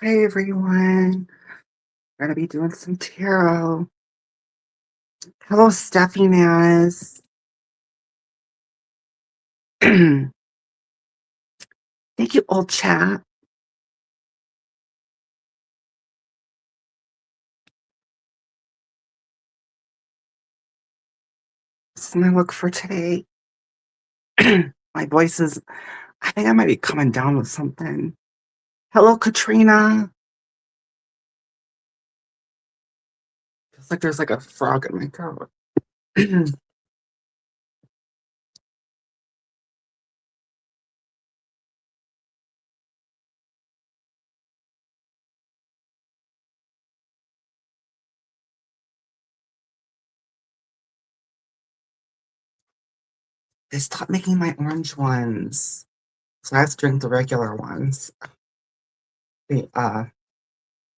Hi everyone. We're gonna be doing some tarot. Hello, Steffiness. Thank you, old chat. This is my look for today. My voice is, I think I might be coming down with something. Hello, Katrina. It's like there's like a frog in my throat. They stopped making my orange ones. So I have to drink the regular ones. The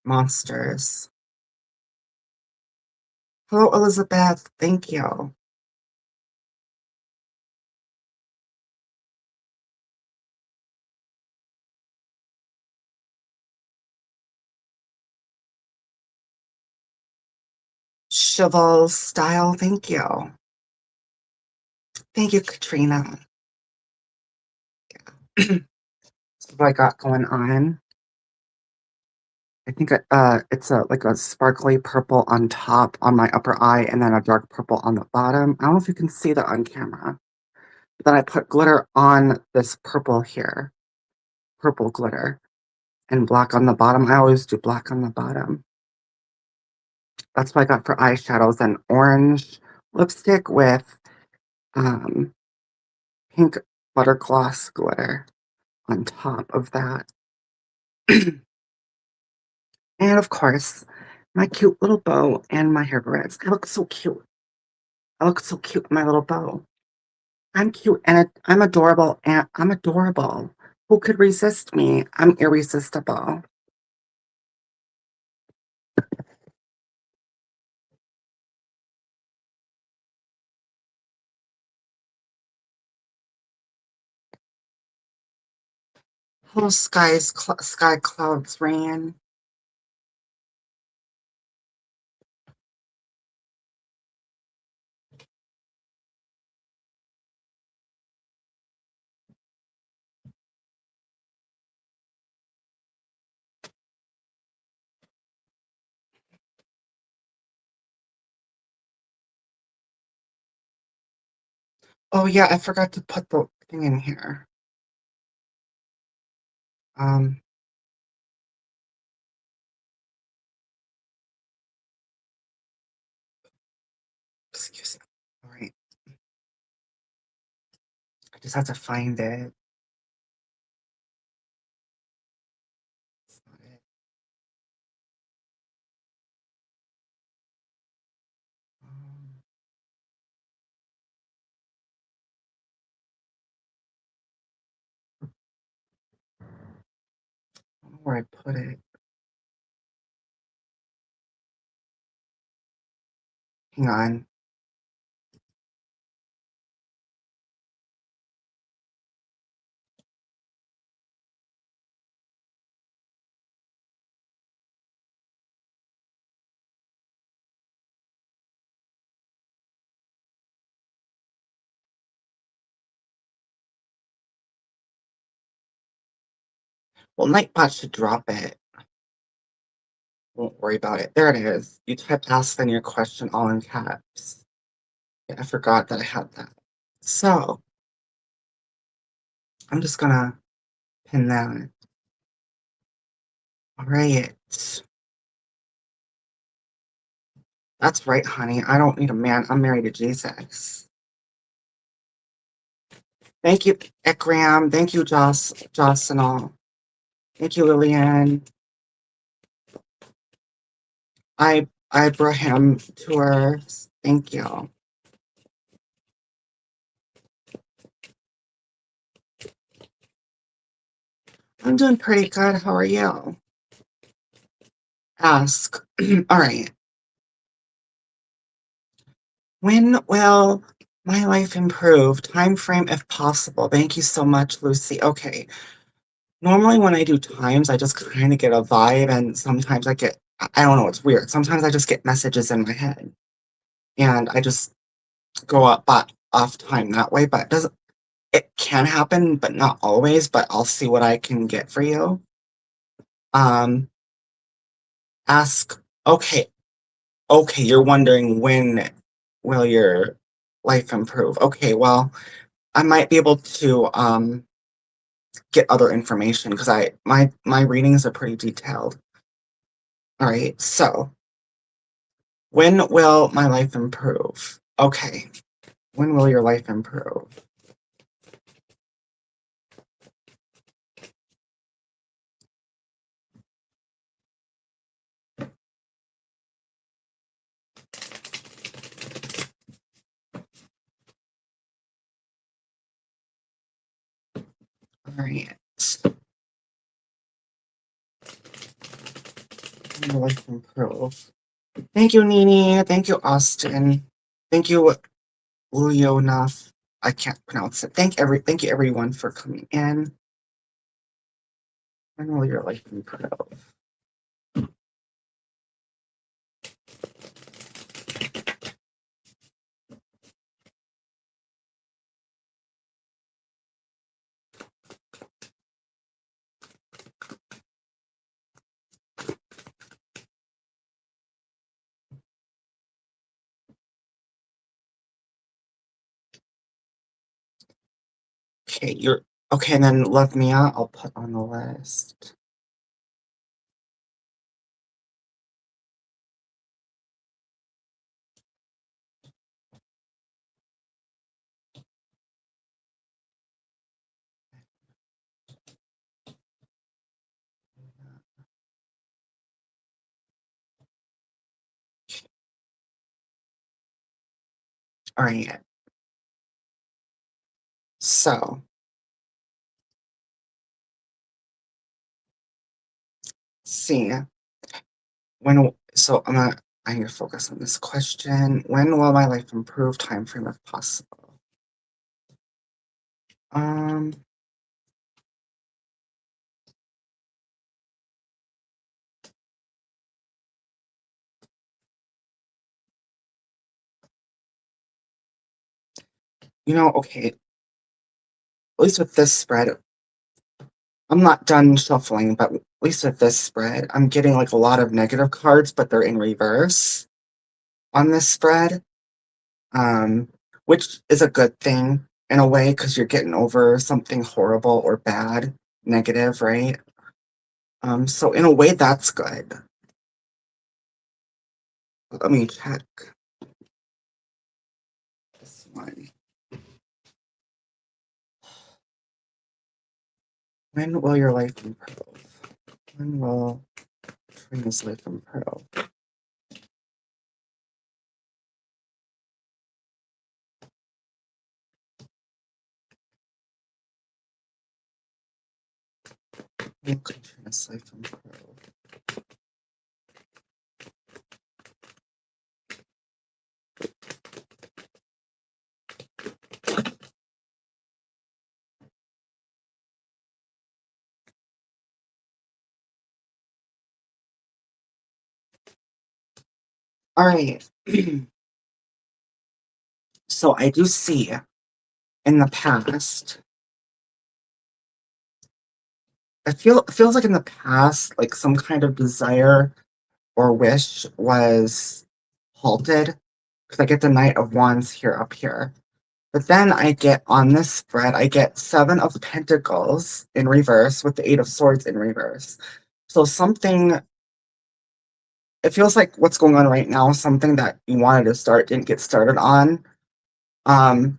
monsters. Hello, Elizabeth. Thank you. Cheval style. Thank you. Thank you, Katrina. What I got going on. I think it's like a sparkly purple on top on my upper eye and then a dark purple on the bottom. I don't know if you can see that on camera. But then I put glitter on this purple here, purple glitter, and black on the bottom. I always do black on the bottom. That's what I got for eyeshadows and orange lipstick with um, pink butter gloss glitter on top of that. And of course, my cute little bow and my hair braids. I look so cute. I look so cute with my little bow. I'm cute and I'm adorable and I'm adorable. Who could resist me? I'm irresistible. Whole sky clouds rain. Oh yeah, I forgot to put the thing in here. Um, excuse me. All right, I just have to find it. It's not it. Um, I don't know where I put it. Hang on. Well, Nightbot should drop it. Won't worry about it. There it is. You type ask then your question all in caps. Yeah, I forgot that I had that. So I'm just gonna pin that. All right. That's right, honey. I don't need a man. I'm married to Jesus. Thank you, Ekram. Thank you, Jocelyn. Thank you, Lillian. Ibrahim Tours. Thank you. I'm doing pretty good. How are you? Ask. All right. When will my life improve? Time frame if possible. Thank you so much, Lucy. Okay. Normally when I do times, I just kind of get a vibe, and sometimes I don't know, it's weird. Sometimes I just get messages in my head, and I just go off time that way, but it can happen, but not always, but I'll see what I can get for you. Um, ask, okay, okay, you're wondering when will your life improve? Okay, well, I might be able to get other information because my readings are pretty detailed. All right, so when will my life improve? Okay, when will your life improve? All right, when will life improve? Thank you, Nini. Thank you, Austin. Thank you, Leonaf. I can't pronounce it. Thank you everyone for coming in. When will your life improve? Okay, you're okay, and then Love Mia, I'll put on the list. All right. So, see, I need to focus on this question. When will my life improve? Time frame if possible. Um, okay, at least with this spread, I'm not done shuffling, but at least with this spread, I'm getting like a lot of negative cards, but they're in reverse on this spread. Which is a good thing in a way because you're getting over something horrible or bad, negative, right? So in a way, that's good. Let me check this one. When will your life improve? When will Trina's life improve? When could Trina's life improve? All right. So I do see in the past, it feels like in the past, like some kind of desire or wish was halted because I get the Knight of Wands here up here. But then I get on this spread, I get Seven of Pentacles in reverse with the Eight of Swords in reverse. So it feels like what's going on right now, something that you wanted to start didn't get started on. Um,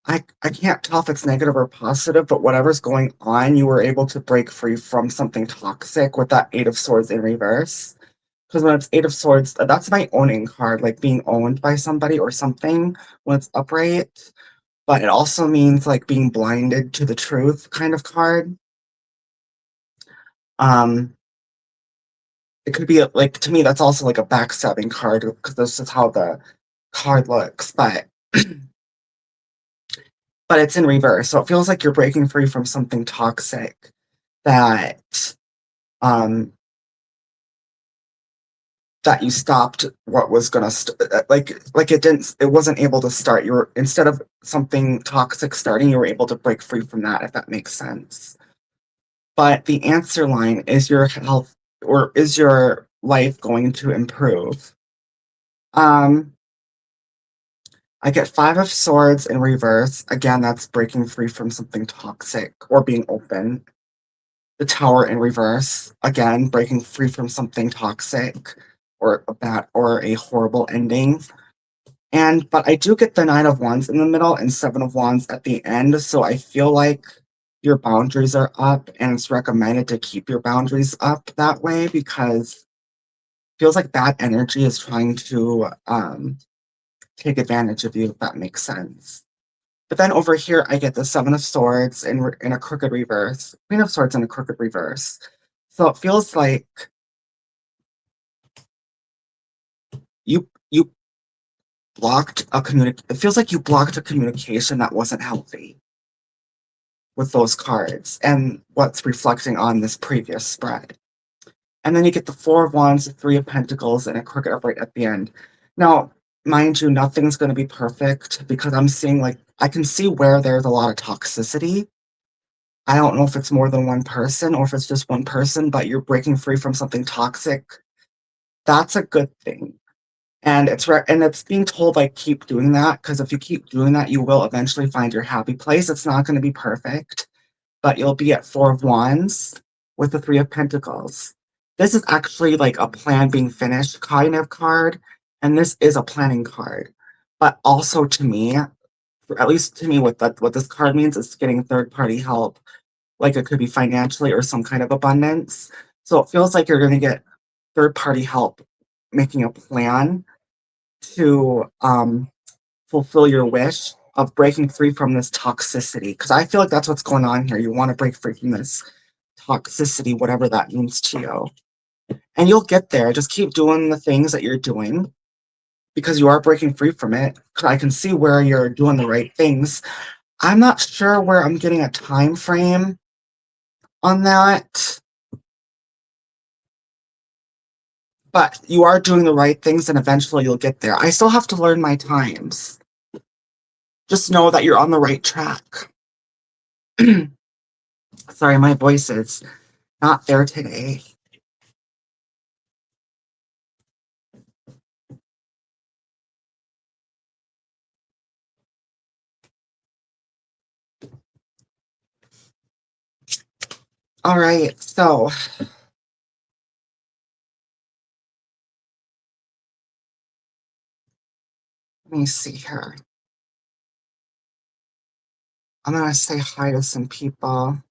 I can't tell if it's negative or positive, but whatever's going on, you were able to break free from something toxic with that Eight of Swords in reverse. Because when it's Eight of Swords, that's my owning card, like being owned by somebody or something when it's upright. But it also means like being blinded to the truth kind of card. Um, it could be like to me that's also like a backstabbing card because this is how the card looks. But but it's in reverse. So it feels like you're breaking free from something toxic that um that you stopped what was gonna like it wasn't able to start. You were, instead of something toxic starting, you were able to break free from that, if that makes sense. But the answer line is your health, or is your life going to improve? Um, I get Five of Swords in reverse. Again, that's breaking free from something toxic or being open. The Tower in reverse. Again, breaking free from something toxic or a bad or a horrible ending. But I do get the Nine of Wands in the middle and Seven of Wands at the end, so I feel like your boundaries are up, and it's recommended to keep your boundaries up that way because it feels like bad energy is trying to take advantage of you, if that makes sense. But then over here, I get the Seven of Swords in a crooked reverse, Queen of Swords in a crooked reverse. So it feels like you blocked a it feels like you blocked a communication that wasn't healthy with those cards and what's reflecting on this previous spread. And then you get the Four of Wands, the Three of Pentacles, and a crooked upright at the end. Now, mind you, nothing's going to be perfect because I'm seeing, like, I can see where there's a lot of toxicity. I don't know if it's more than one person or if it's just one person, but you're breaking free from something toxic. That's a good thing. And it's being told, like, keep doing that, because if you keep doing that, you will eventually find your happy place. It's not going to be perfect, but you'll be at Four of Wands with the Three of Pentacles. This is actually like a plan being finished kind of card, and this is a planning card. But also to me, at least to me, what this card means is getting third-party help. Like it could be financially or some kind of abundance. So it feels like you're going to get third-party help making a plan to fulfill your wish of breaking free from this toxicity. Because I feel like that's what's going on here. You want to break free from this toxicity, whatever that means to you. And you'll get there. Just keep doing the things that you're doing because you are breaking free from it. I can see where you're doing the right things. I'm not sure where I'm getting a time frame on that, but you are doing the right things and eventually you'll get there. I still have to learn my times. Just know that you're on the right track. Sorry, my voice is not there today. All right, so let me see here. I'm going to say hi to some people.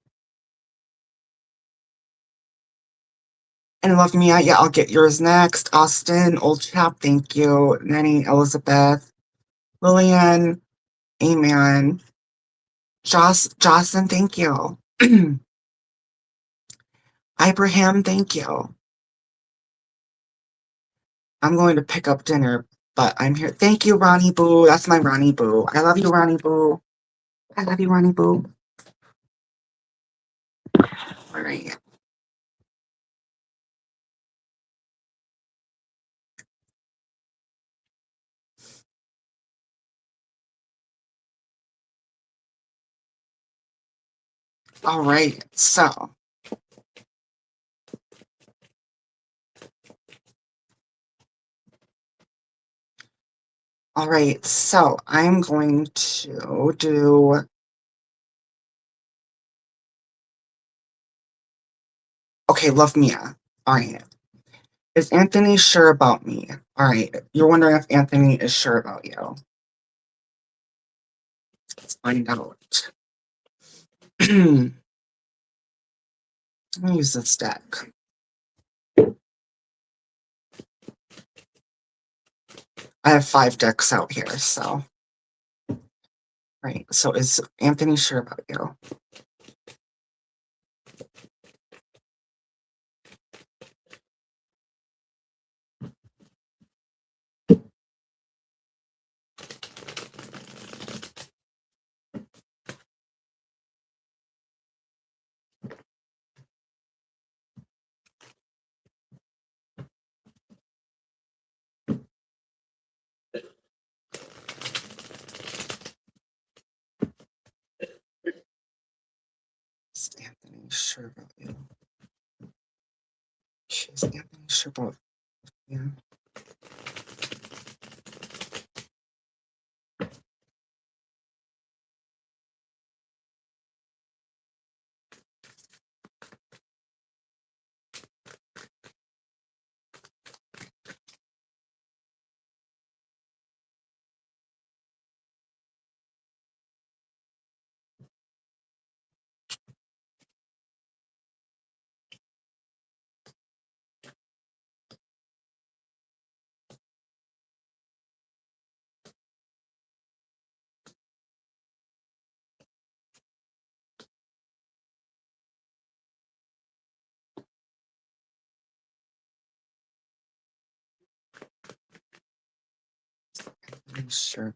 And Love Mia, yeah, I'll get yours next. Austin, old chap, thank you. Nanny, Elizabeth, Lillian, Amen. Jocelyn, thank you. Ibrahim, thank you. I'm going to pick up dinner, but I'm here. Thank you, Ronnie Boo. That's my Ronnie Boo. I love you, Ronnie Boo. I love you, Ronnie Boo. All right. All right. So, I'm going to do. Okay, Love Mia. All right. Is Anthony sure about me? All right. You're wondering if Anthony is sure about you. Let's find out. Let me use this deck. I have 5 decks out here, so. Right. So is Anthony sure about you? Is Anthony sure about you? Is Anthony sure about you? I'm sure.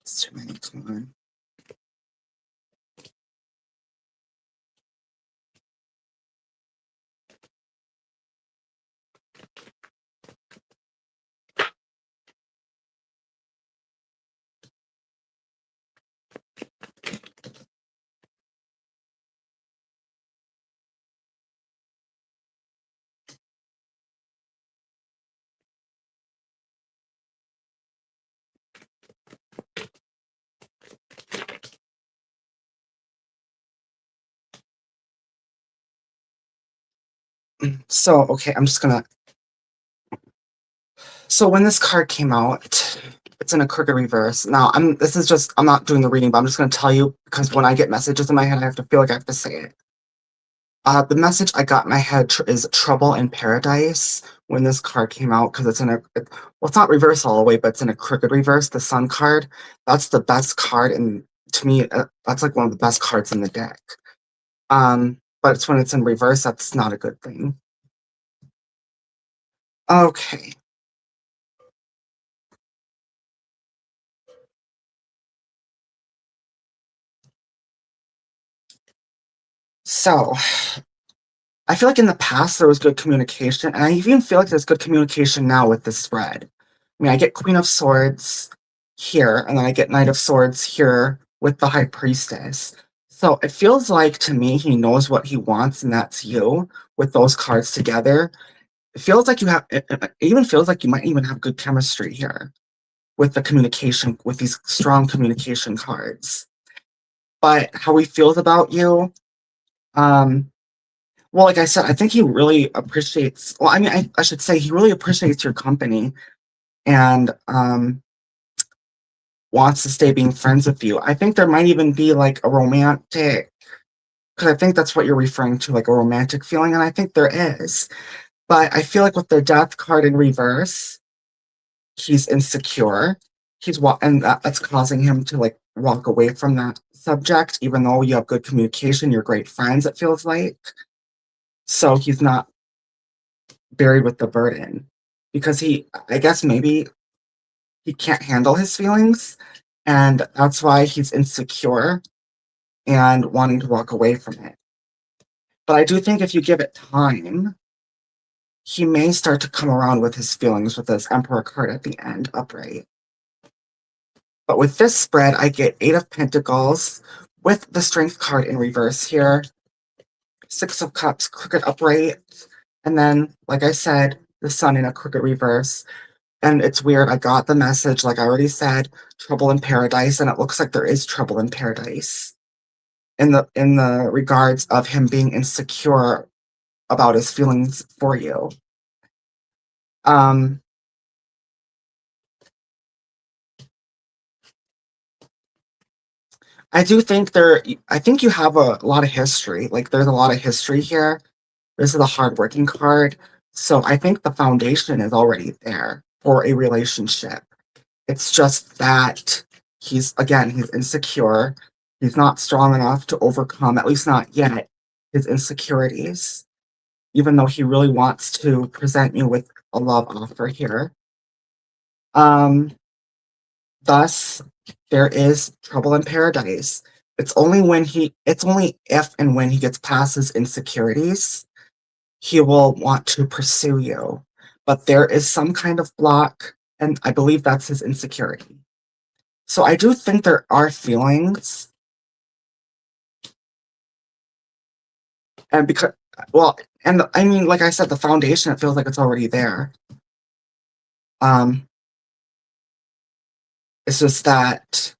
It's too many. Come on. So, okay, I'm just gonna. So when this card came out, it's in a crooked reverse. Now, I'm not doing the reading, but I'm just gonna tell you because when I get messages in my head, I have to feel like I have to say it. The message I got in my head is trouble in paradise when this card came out because well, it's not reverse all the way, but it's in a crooked reverse. The Sun card, that's the best card, and to me, that's like one of the best cards in the deck. But it's when it's in reverse, that's not a good thing. Okay. So, I feel like in the past there was good communication, and I even feel like there's good communication now with this spread. I mean, I get Queen of Swords here, and then I get Knight of Swords here with the High Priestess. So it feels like to me he knows what he wants, and that's you with those cards together. It feels like it even feels like you might even have good chemistry here with the communication, with these strong communication cards. But how he feels about you, um, well, like I said, I think he really appreciates. Well, I mean, I should say he really appreciates your company and wants to stay being friends with you. I think there might even be like a romantic, because I think that's what you're referring to, like a romantic feeling, and I think there is. But I feel like with the Death card in reverse, he's insecure. And that's causing him to like walk away from that subject, even though you have good communication, you're great friends. It feels like so he's not buried with the burden because I guess maybe he can't handle his feelings and that's why he's insecure and wanting to walk away from it. But I do think if you give it time, he may start to come around with his feelings with this Emperor card at the end upright. But with this spread, I get 8 of Pentacles with the Strength card in reverse here, 6 of Cups, crooked upright, and then, like I said, the Sun in a crooked reverse. And it's weird, I got the message, like I already said, trouble in paradise, and it looks like there is trouble in paradise in the regards of him being insecure about his feelings for you. Um I do think I think you have a lot of history. Like there's a lot of history here. This is a hardworking card. So I think the foundation is already there for a relationship. It's just that he's insecure. He's not strong enough to overcome, at least not yet, his insecurities, even though he really wants to present you with a love offer here. Um, Thus, there is trouble in paradise. It's only if and when he gets past his insecurities, he will want to pursue you. But there is some kind of block, and I believe that's his insecurity. So I do think there are feelings, and because, well, and I mean, like I said, the foundation, it feels like it's already there. Um, it's just that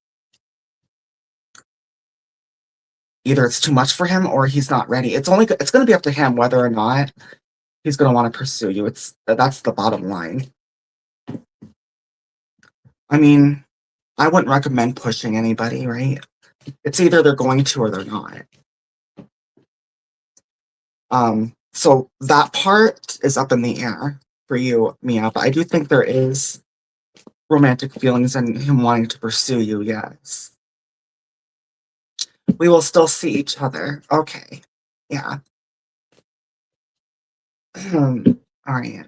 either it's too much for him or he's not ready. It's going to be up to him whether or not he's going to want to pursue you. That's the bottom line. I mean, I wouldn't recommend pushing anybody, right? It's either they're going to or they're not. So that part is up in the air for you, Mia, but I do think there is romantic feelings and him wanting to pursue you, yes. We will still see each other. Okay. Yeah. All right.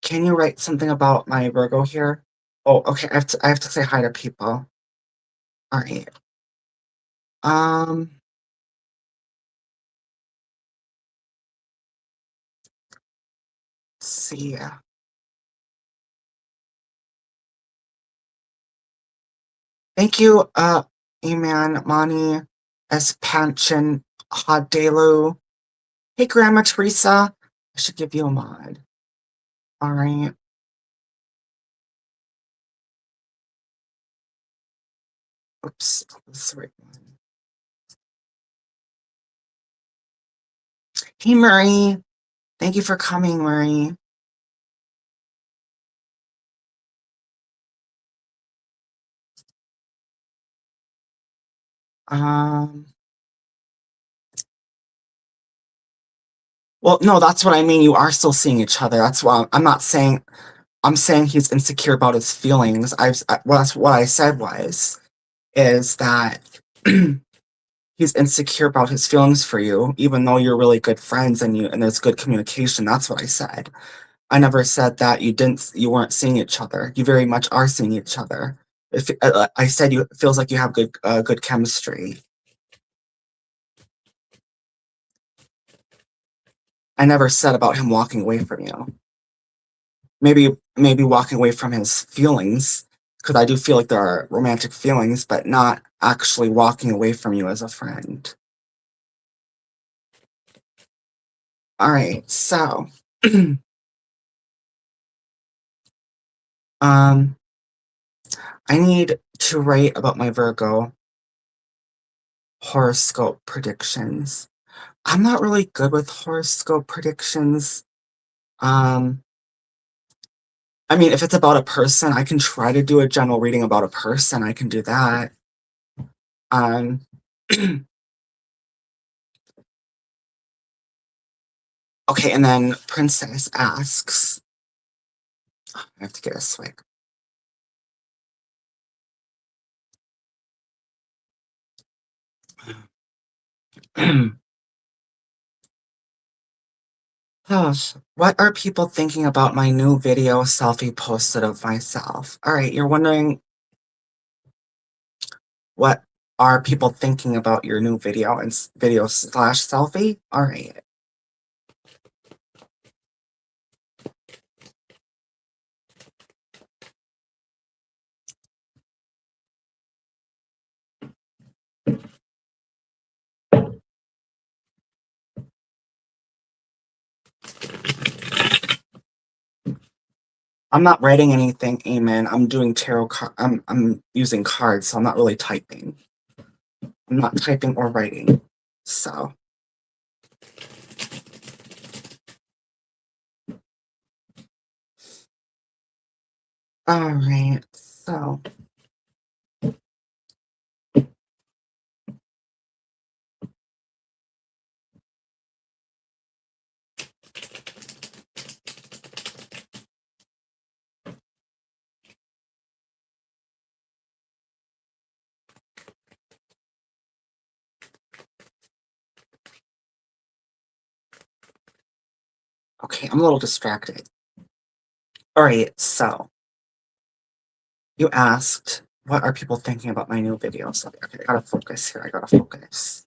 Can you write something about my Virgo here? Oh, okay. I have to say hi to people. All right. Um, see ya. Thank you, Eman, Mani, Espanchen, Hadelu. Hey, Grandma Teresa. I should give you a mod. All right. Oops, this is the right one. Hey, Murray. Thank you for coming, Murray. Um, well, no, that's what I mean. You are still seeing each other. That's why I'm not saying, I'm saying he's insecure about his feelings. Well, that's what I said is that he's insecure about his feelings for you, even though you're really good friends and there's good communication. That's what I said. I never said that you weren't seeing each other. You very much are seeing each other. If I said it feels like you have good chemistry. I never said about him walking away from you. Maybe walking away from his feelings, because I do feel like there are romantic feelings, but not actually walking away from you as a friend. All right, so um I need to write about my Virgo horoscope predictions. I'm not really good with horoscope predictions. Um, I mean, if it's about a person, I can try to do a general reading about a person. I can do that. Um, okay, and then Princess asks, I have to get a swig. Gosh, what are people thinking about my new video selfie posted of myself? All right, you're wondering what are people thinking about your new video and video slash selfie? All right. I'm not writing anything, Amen. I'm doing tarot card. I'm using cards, so I'm not really typing. I'm not typing or writing. So, all right. So, Okay, I'm a little distracted. All right, so you asked, what are people thinking about my new videos? Okay, I gotta focus here. I gotta focus.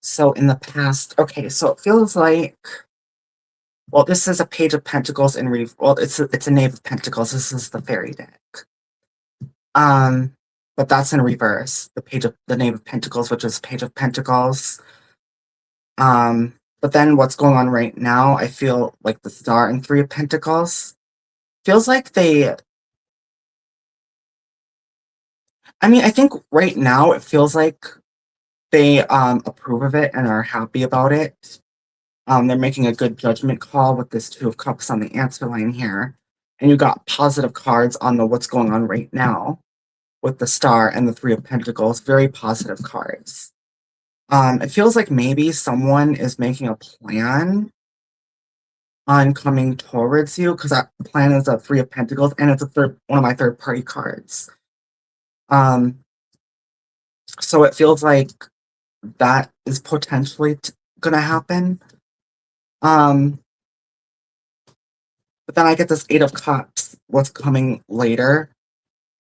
So in the past, okay, so it feels like, well, this is a page of pentacles in well, it's a knave of pentacles. This is the fairy deck. Um, but that's in reverse. The knave of pentacles, which is page of pentacles. But then what's going on right now, I feel like the star and three of pentacles feels like I think right now it feels like they approve of it and are happy about it. They're making a good judgment call with this Two of Cups on the answer line here. And you got positive cards on the what's going on right now with the Star and the Three of Pentacles. Very positive cards. It feels like maybe someone is making a plan on coming towards you, because that plan is a Three of Pentacles, and it's one of my third party cards. Um, so it feels like that is potentially gonna happen. But then I get this Eight of Cups, what's coming later.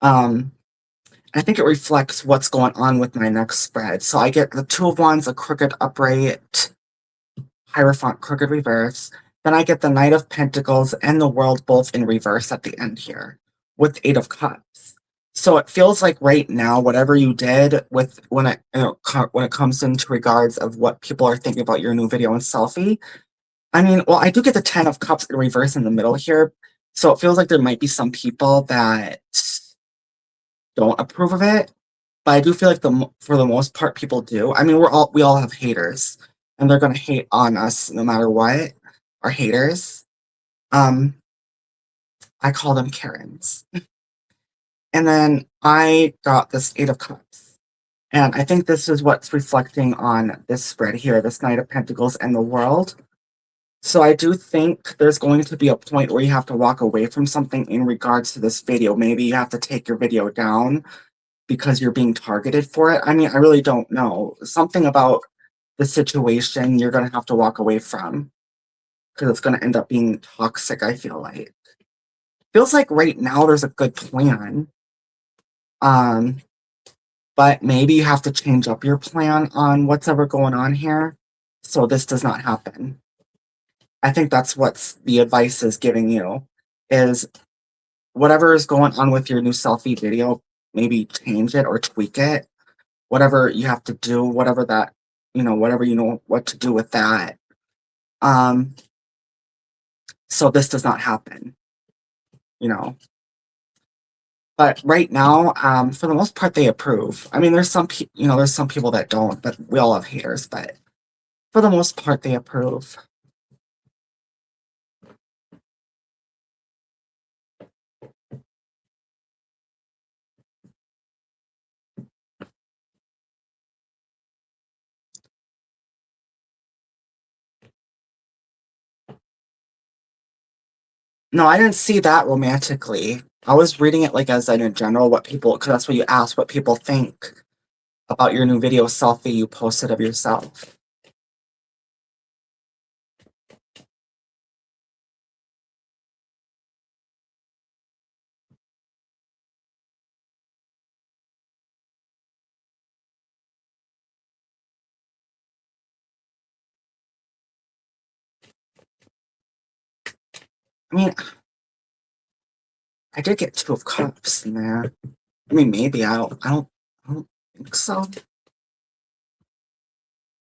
I think it reflects what's going on with my next spread. So I get the Two of Wands, a crooked upright, Hierophant, crooked reverse. Then I get the Knight of Pentacles and the World both in reverse at the end here with Eight of Cups. So it feels like right now, whatever you did with when it comes into regards of what people are thinking about your new video and selfie, well, I do get the Ten of Cups in reverse in the middle here, so it feels like there might be some people that don't approve of it, but I do feel like for the most part, people do. We all have haters, and they're gonna hate on us no matter what. Our haters, um, I call them Karens. And then I got this Eight of Cups, and I think this is what's reflecting on this spread here, this Knight of Pentacles and the World. So I do think there's going to be a point where you have to walk away from something in regards to this video. Maybe you have to take your video down because you're being targeted for it. I really don't know. Something about the situation you're going to have to walk away from because it's going to end up being toxic, I feel like. Feels like right now there's a good plan. But maybe you have to change up your plan on what's ever going on here so this does not happen. I think that's what the advice is giving you, is whatever is going on with your new selfie video, maybe change it or tweak it. Whatever you have to do, whatever you know what to do with that. So this does not happen, you know. But right now, for the most part, they approve. I mean, there's some people that don't, but we all have haters. But for the most part, they approve. No, I didn't see that romantically. I was reading it like as in general, what people, because that's what you asked, what people think about your new video selfie you posted of yourself. I mean, I did get 2 of cups in there. I mean, maybe I don't think so.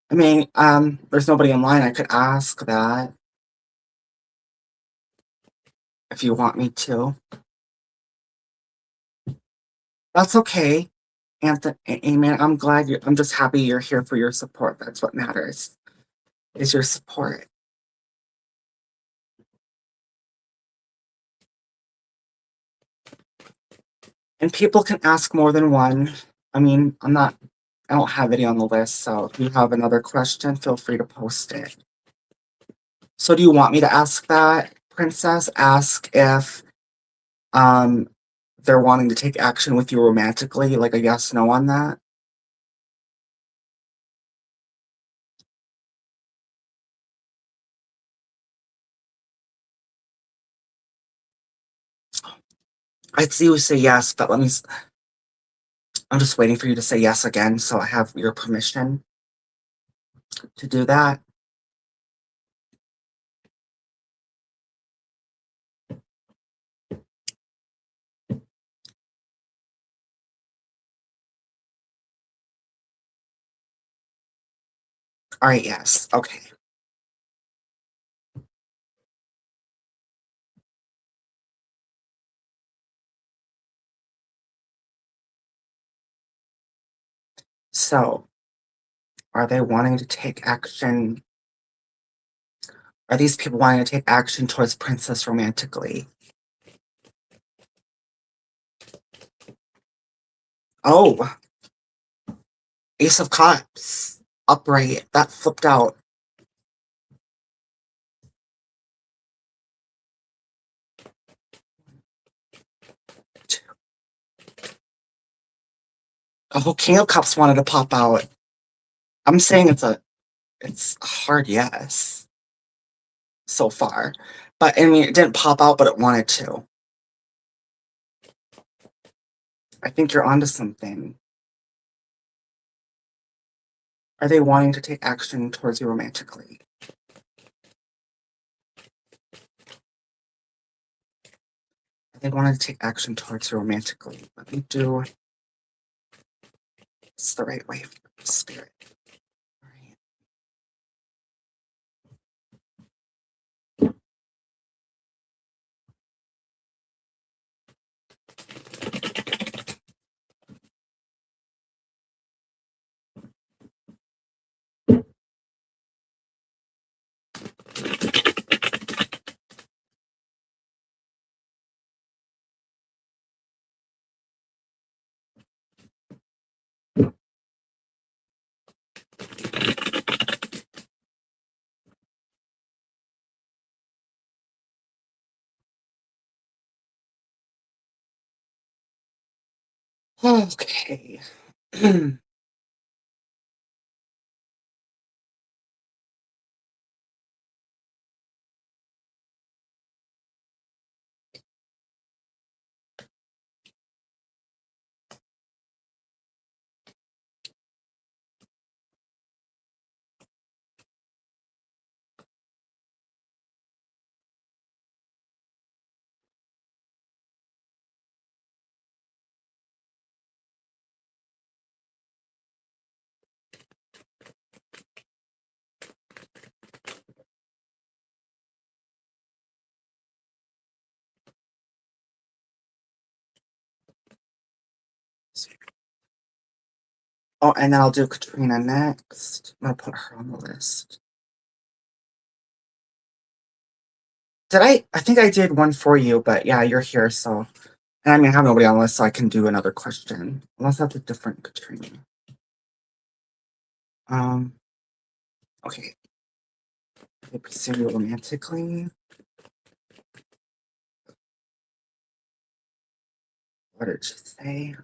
I mean, there's nobody online. I could ask that if you want me to. That's okay, Anthony. Amen. I'm just happy you're here for your support. That's what matters. Is your support. And people can ask more than one. I mean, I don't have any on the list, so if you have another question, feel free to post it. So do you want me to ask that, Princess? Ask if um they're wanting to take action with you romantically, like a yes, no on that? I'd see you say yes, but I'm just waiting for you to say yes again, so I have your permission to do that. All right, yes. Okay. So, are they wanting to take action? Are these people wanting to take action towards Princess romantically? Oh, Ace of Cups. Upright. That flipped out. Oh, King of Cups wanted to pop out. I'm saying it's a hard yes so far. But I mean, it didn't pop out, but it wanted to. I think you're onto something. Are they wanting to take action towards you romantically? They wanted to take action towards you romantically. Let me do it's the right way, spirit. Right. Okay. Oh, and then I'll do Katrina next. I'm gonna put her on the list. Did I think I did one for you, but yeah, you're here, so. And I mean, I have nobody on the list, so I can do another question. Unless that's a different Katrina. Um, okay. They pursue you romantically. What did she say?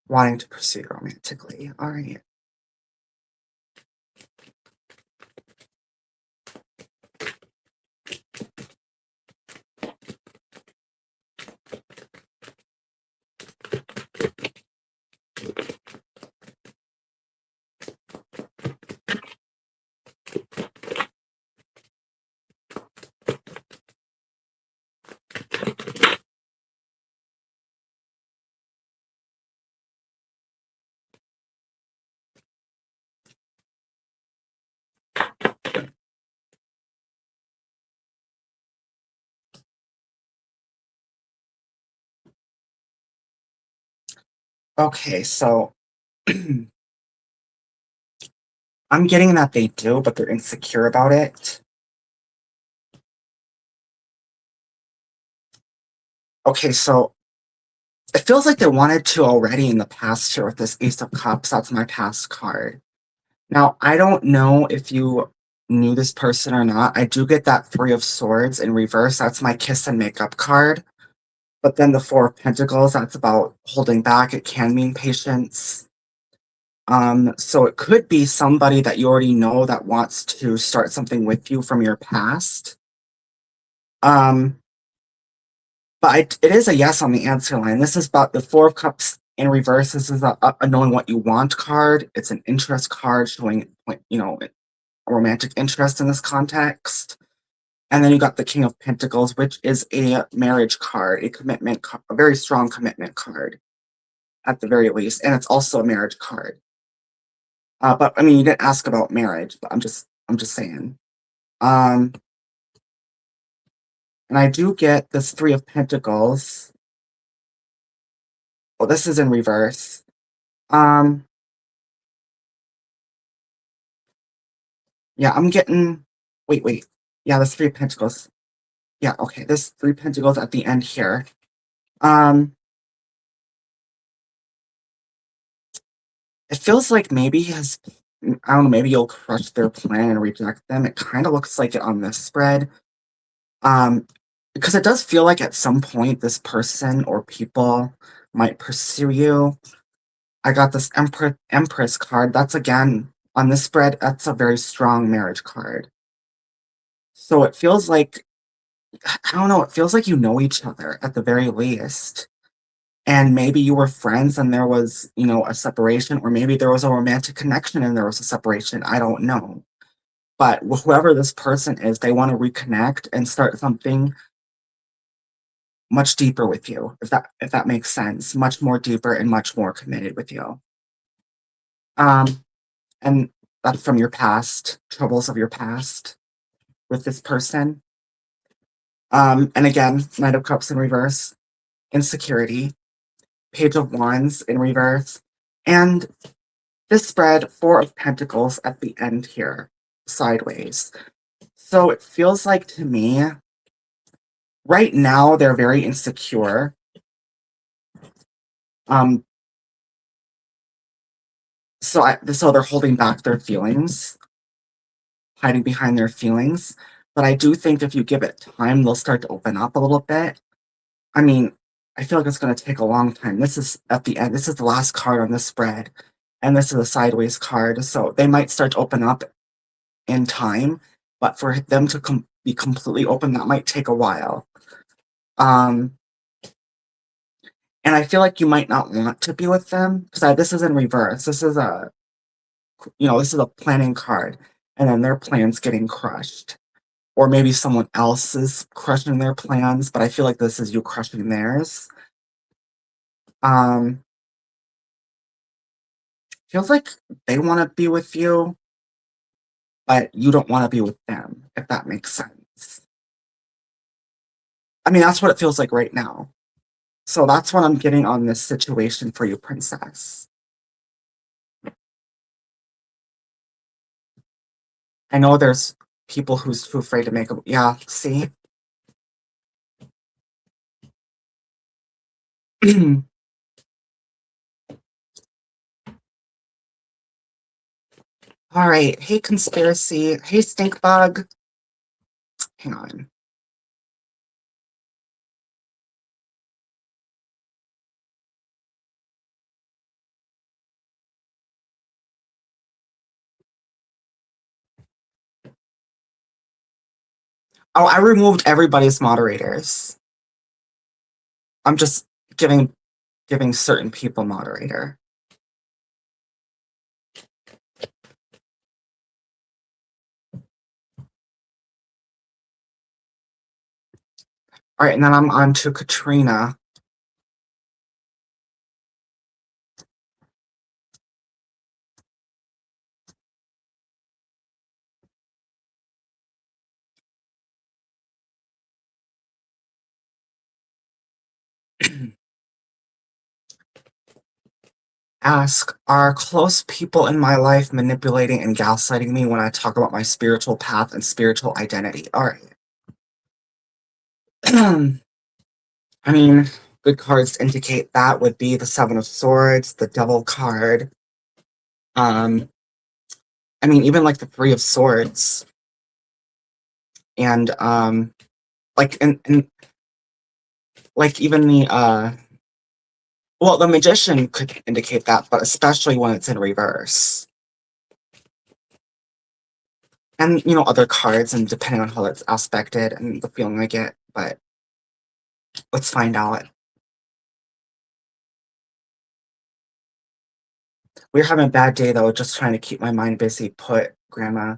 Wanting to pursue you romantically. All right. Okay, so I'm getting that they do, but they're insecure about it. Okay, so it feels like they wanted to already in the past here with this Ace of Cups. That's my past card. Now, I don't know if you knew this person or not. I do get that Three of Swords in reverse. That's my kiss and makeup card. But then the Four of Pentacles, that's about holding back. It can mean patience. So it could be somebody that you already know that wants to start something with you from your past. Um, but it is a yes on the answer line. This is about the Four of Cups in reverse. This is a knowing what you want card. It's an interest card showing, a romantic interest in this context. And then you got the King of Pentacles, which is a marriage card, a very strong commitment card, at the very least. And it's also a marriage card. But I mean, you didn't ask about marriage, but I'm just saying. Um, and I do get this Three of Pentacles. Well, this is in reverse. Yeah, I'm getting. Wait. Yeah, this Three of Pentacles. Yeah, okay. This Three Pentacles at the end here. Um, it feels like maybe he has. I don't know. Maybe you'll crush their plan and reject them. It kind of looks like it on this spread. Um, because it does feel like at some point this person or people might pursue you. I got this Empress card. That's again on this spread. That's a very strong marriage card. So it feels like I don't know. It feels like you know each other at the very least, and maybe you were friends and there was a separation, or maybe there was a romantic connection and there was a separation. I don't know. But whoever this person is, they want to reconnect and start something much deeper with you, if that makes sense. Much more deeper and much more committed with you. Um, and that's from your past, troubles of your past with this person. And again, Knight of Cups in reverse, insecurity, Page of Wands in reverse, and this spread, Four of Pentacles at the end here, sideways. So it feels like to me, right now they're very insecure. Um, so they're holding back their feelings, hiding behind their feelings. But I do think if you give it time, they'll start to open up a little bit. I mean, I feel like it's going to take a long time. This is at the end. This is the last card on this spread, and this is a sideways card. So they might start to open up in time, but for them to be completely open, that might take a while. Um, and I feel like you might not want to be with them because this is in reverse. This is a planning card, and then their plans getting crushed. Or maybe someone else is crushing their plans, but I feel like this is you crushing theirs. Um, feels like they want to be with you, but you don't want to be with them, if that makes sense. I mean, that's what it feels like right now. So that's what I'm getting on this situation for you, princess. I know there's people who's too afraid to make a yeah, see? All right. Hey, conspiracy. Hey, stink bug. Hang on. Oh, I removed everybody's moderators. I'm just giving certain people moderator. All right, and then I'm on to Katrina. Ask, are close people in my life manipulating and gaslighting me when I talk about my spiritual path and spiritual identity? All right. I mean, good cards to indicate that would be the Seven of Swords, the Devil card. Um, I mean, even like the Three of Swords, and like and like even the well, the Magician could indicate that, but especially when it's in reverse. And other cards, and depending on how it's aspected and the feeling I get, but let's find out. We're having a bad day though, just trying to keep my mind busy. Put grandma.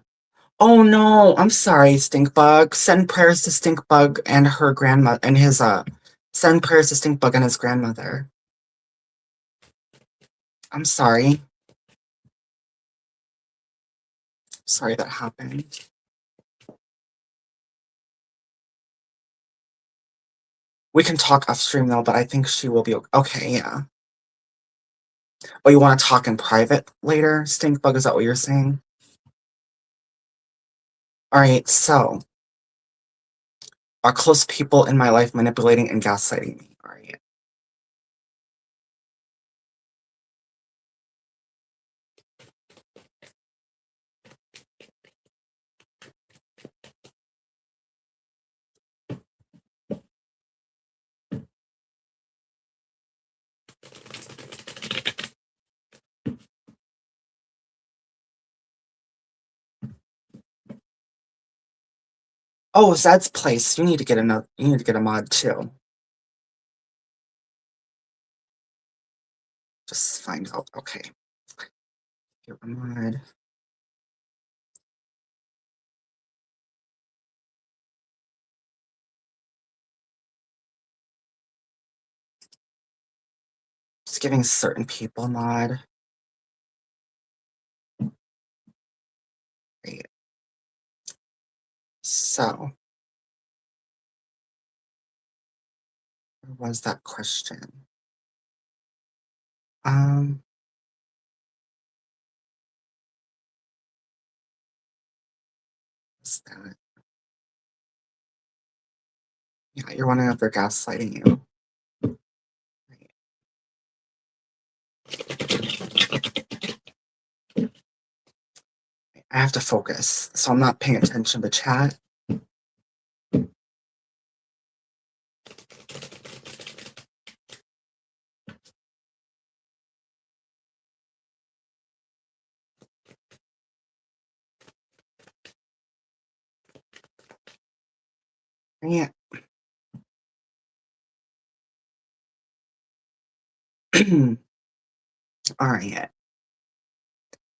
Oh no, I'm sorry, Stinkbug. Send prayers to Stinkbug and her grandma and his send prayers to Stinkbug and his grandmother. I'm sorry. Sorry that happened. We can talk off stream though, but I think she will be okay, yeah. Oh, you want to talk in private later, Stinkbug? Is that what you're saying? Alright, so are close people in my life manipulating and gaslighting me? Alright. Oh, Zed's place. You need to get a mod too. Just find out. Okay. Get a mod. Just giving certain people mod. Right. So, where was that question? What's that? Yeah, you're wondering if they're gaslighting you. Right. I have to focus, so I'm not paying attention to chat. Yeah. All right.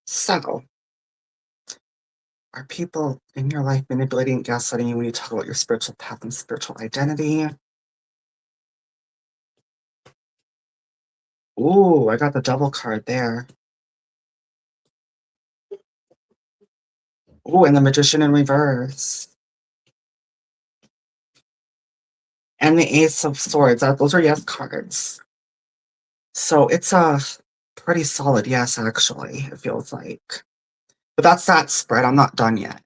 So, are people in your life manipulating, gaslighting you when you talk about your spiritual path and spiritual identity? Ooh, I got the double card there. Ooh, and the Magician in reverse. and the Ace of Swords. Those are yes cards. So it's a pretty solid yes, actually, it feels like. But that's that spread. I'm not done yet.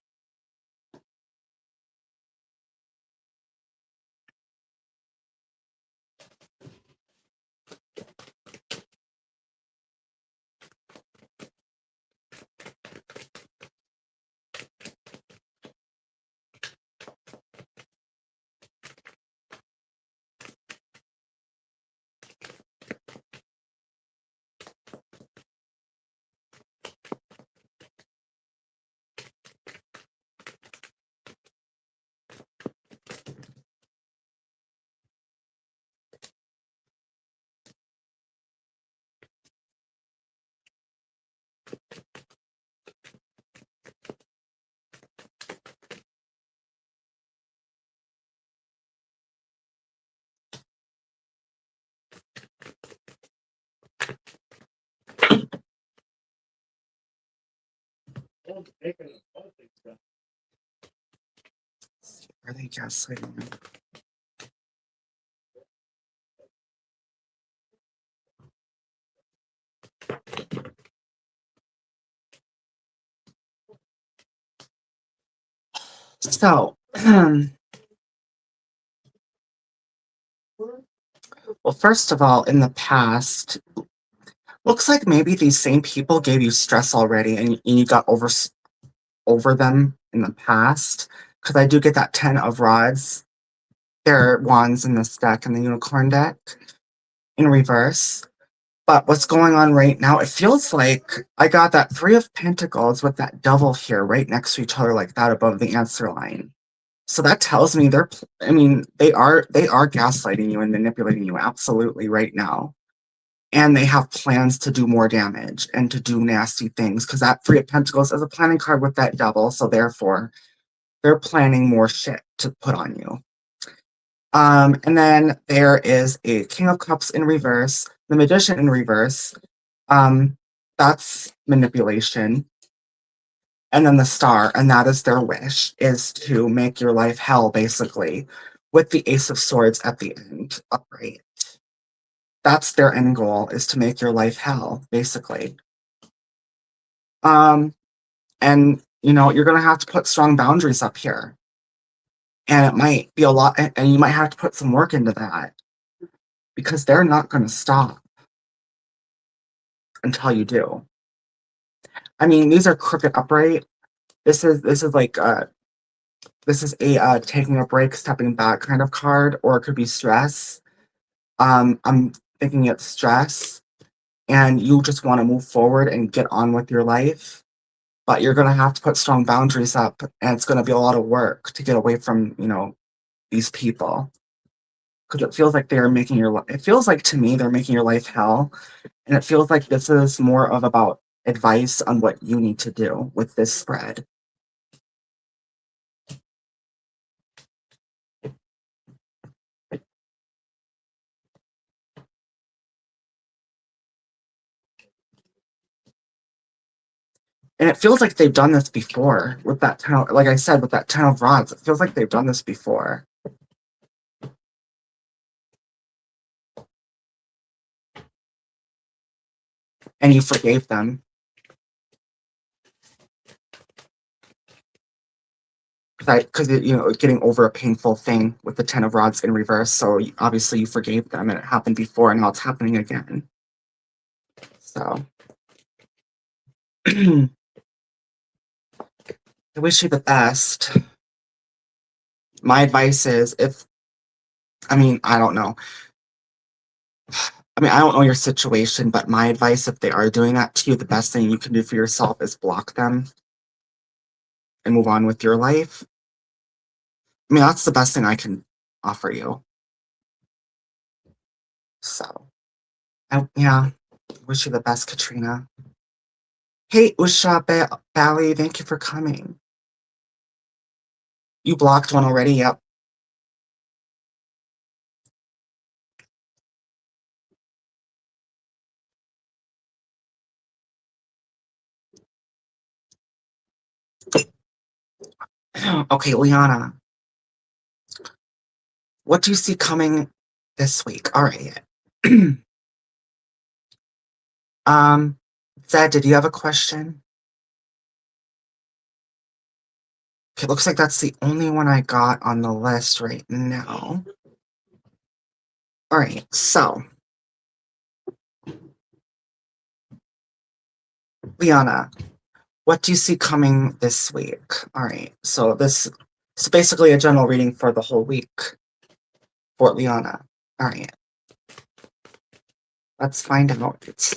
Are they gaslighting me? So, well, first of all, in the past, looks like maybe these same people gave you stress already, and you got over them in the past. Because I do get that 10 of Rods. There are wands in this deck and the unicorn deck in reverse. But what's going on right now, it feels like I got that 3 of Pentacles with that devil here right next to each other like that above the answer line. So that tells me they are gaslighting you and manipulating you absolutely right now. And they have plans to do more damage and to do nasty things because that 3 of Pentacles is a planning card with that devil. So therefore, they're planning more shit to put on you. And then there is a King of Cups in reverse, the Magician in reverse. That's manipulation. And then the Star, and that is their wish, is to make your life hell, basically, with the Ace of Swords at the end, upright. That's their end goal, is to make your life hell, basically. And you're gonna have to put strong boundaries up here. And it might be a lot, and you might have to put some work into that because they're not gonna stop until you do. I mean, these are crooked upright. This is like this is a taking a break, stepping back kind of card, or it could be stress. I'm thinking it's stress, and you just want to move forward and get on with your life. But you're gonna have to put strong boundaries up, and it's gonna be a lot of work to get away from these people because it feels like they're making your. It feels like to me they're making your life hell, and it feels like this is more of about advice on what you need to do with this spread. And it feels like they've done this before with that like I said, with that 10 of Rods. It feels like they've done this before. And you forgave them. Because getting over a painful thing with the 10 of Rods in reverse. So obviously you forgave them and it happened before and now it's happening again. So I wish you the best. My advice is I don't know. I don't know your situation, but my advice, if they are doing that to you, the best thing you can do for yourself is block them and move on with your life. That's the best thing I can offer you. So, yeah, wish you the best, Katrina. Hey, Usha Bally, thank you for coming. You blocked one already? Yep. Okay, Liana. What do you see coming this week? All right. Zed, did you have a question? Okay, looks like that's the only one I got on the list right now. All right, so Liana, what do you see coming this week? All right, so this is basically a general reading for the whole week for Liana. All right, let's find out.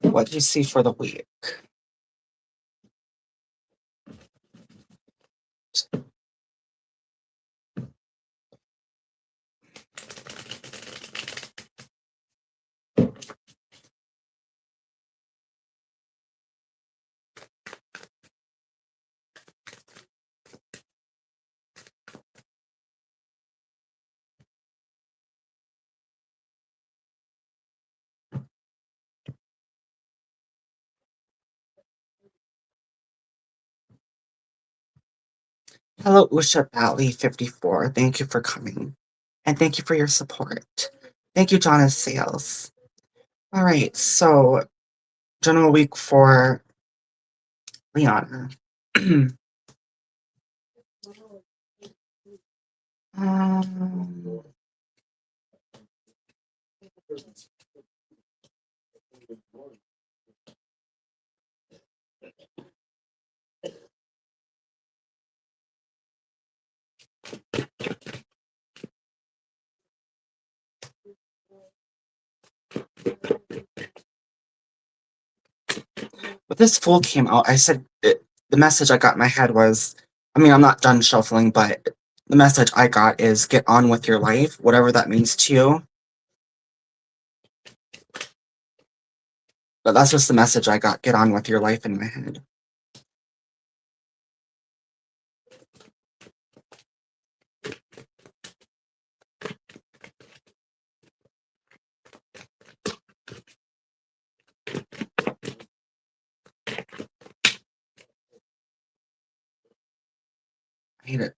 What do you see for the week? Hello, Usha Bally 54. Thank you for coming. And thank you for your support. Thank you, Jonas Sales. All right, so general week for Liana. um, but this Fool came out. I said the message I got in my head was, I mean, I'm not done shuffling, but the message I got is get on with your life, whatever that means to you. But that's just the message I got, get on with your life in my head. I hate it.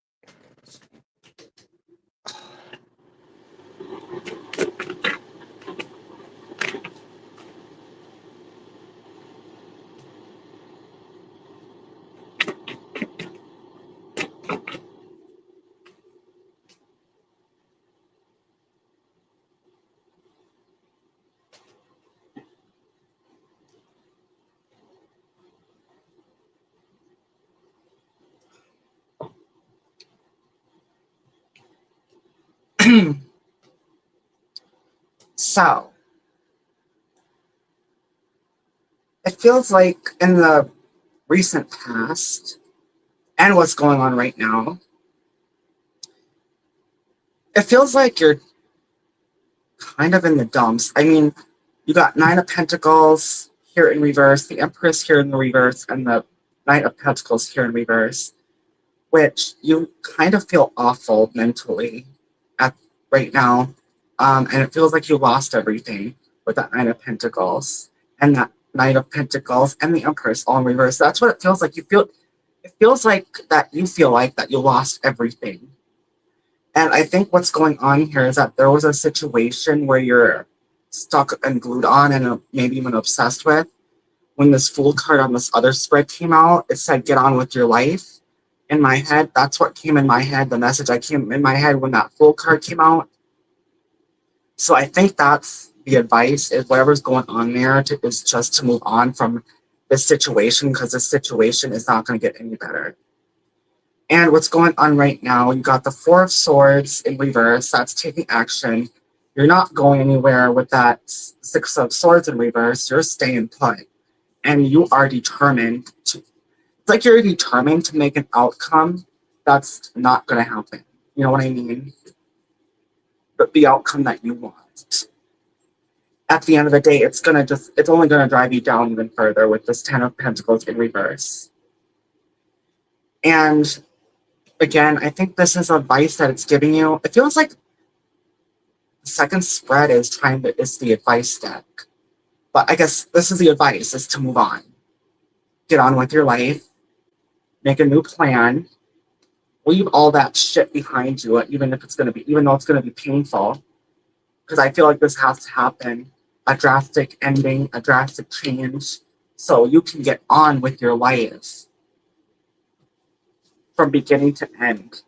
So, it feels like in the recent past, and what's going on right now, it feels like you're kind of in the dumps. I mean, you got Nine of Pentacles here in reverse, the Empress here in the reverse, and the Knight of Pentacles here in reverse, which you kind of feel awful mentally at right now. And it feels like you lost everything with that Nine of Pentacles and that Knight of Pentacles and the Empress all in reverse. That's what it feels like. It feels like that you feel like that you lost everything. And I think what's going on here is that there was a situation where you're stuck and glued on and maybe even obsessed with. When this Fool card on this other spread came out, it said, get on with your life. In my head, that's what came in my head, the message I came in my head when that Fool card came out. So I think that's the advice, is whatever's going on there is just to move on from this situation, because this situation is not going to get any better. And what's going on right now, you got the Four of Swords in reverse. That's taking action. You're not going anywhere with that Six of Swords in reverse. You're staying put. And you are determined to, it's like you're determined to make an outcome that's not going to happen. You know what I mean? But the outcome that you want. at the end of the day, it's only gonna drive you down even further with this Ten of Pentacles in reverse. And again, I think this is advice that it's giving you. It feels like the second spread is the advice deck. But I guess this is the advice, is to move on. Get on with your life. Make a new plan. Leave all that shit behind you, even though it's gonna be painful. Because I feel like this has to happen. A drastic ending, a drastic change, so you can get on with your life. From beginning to end.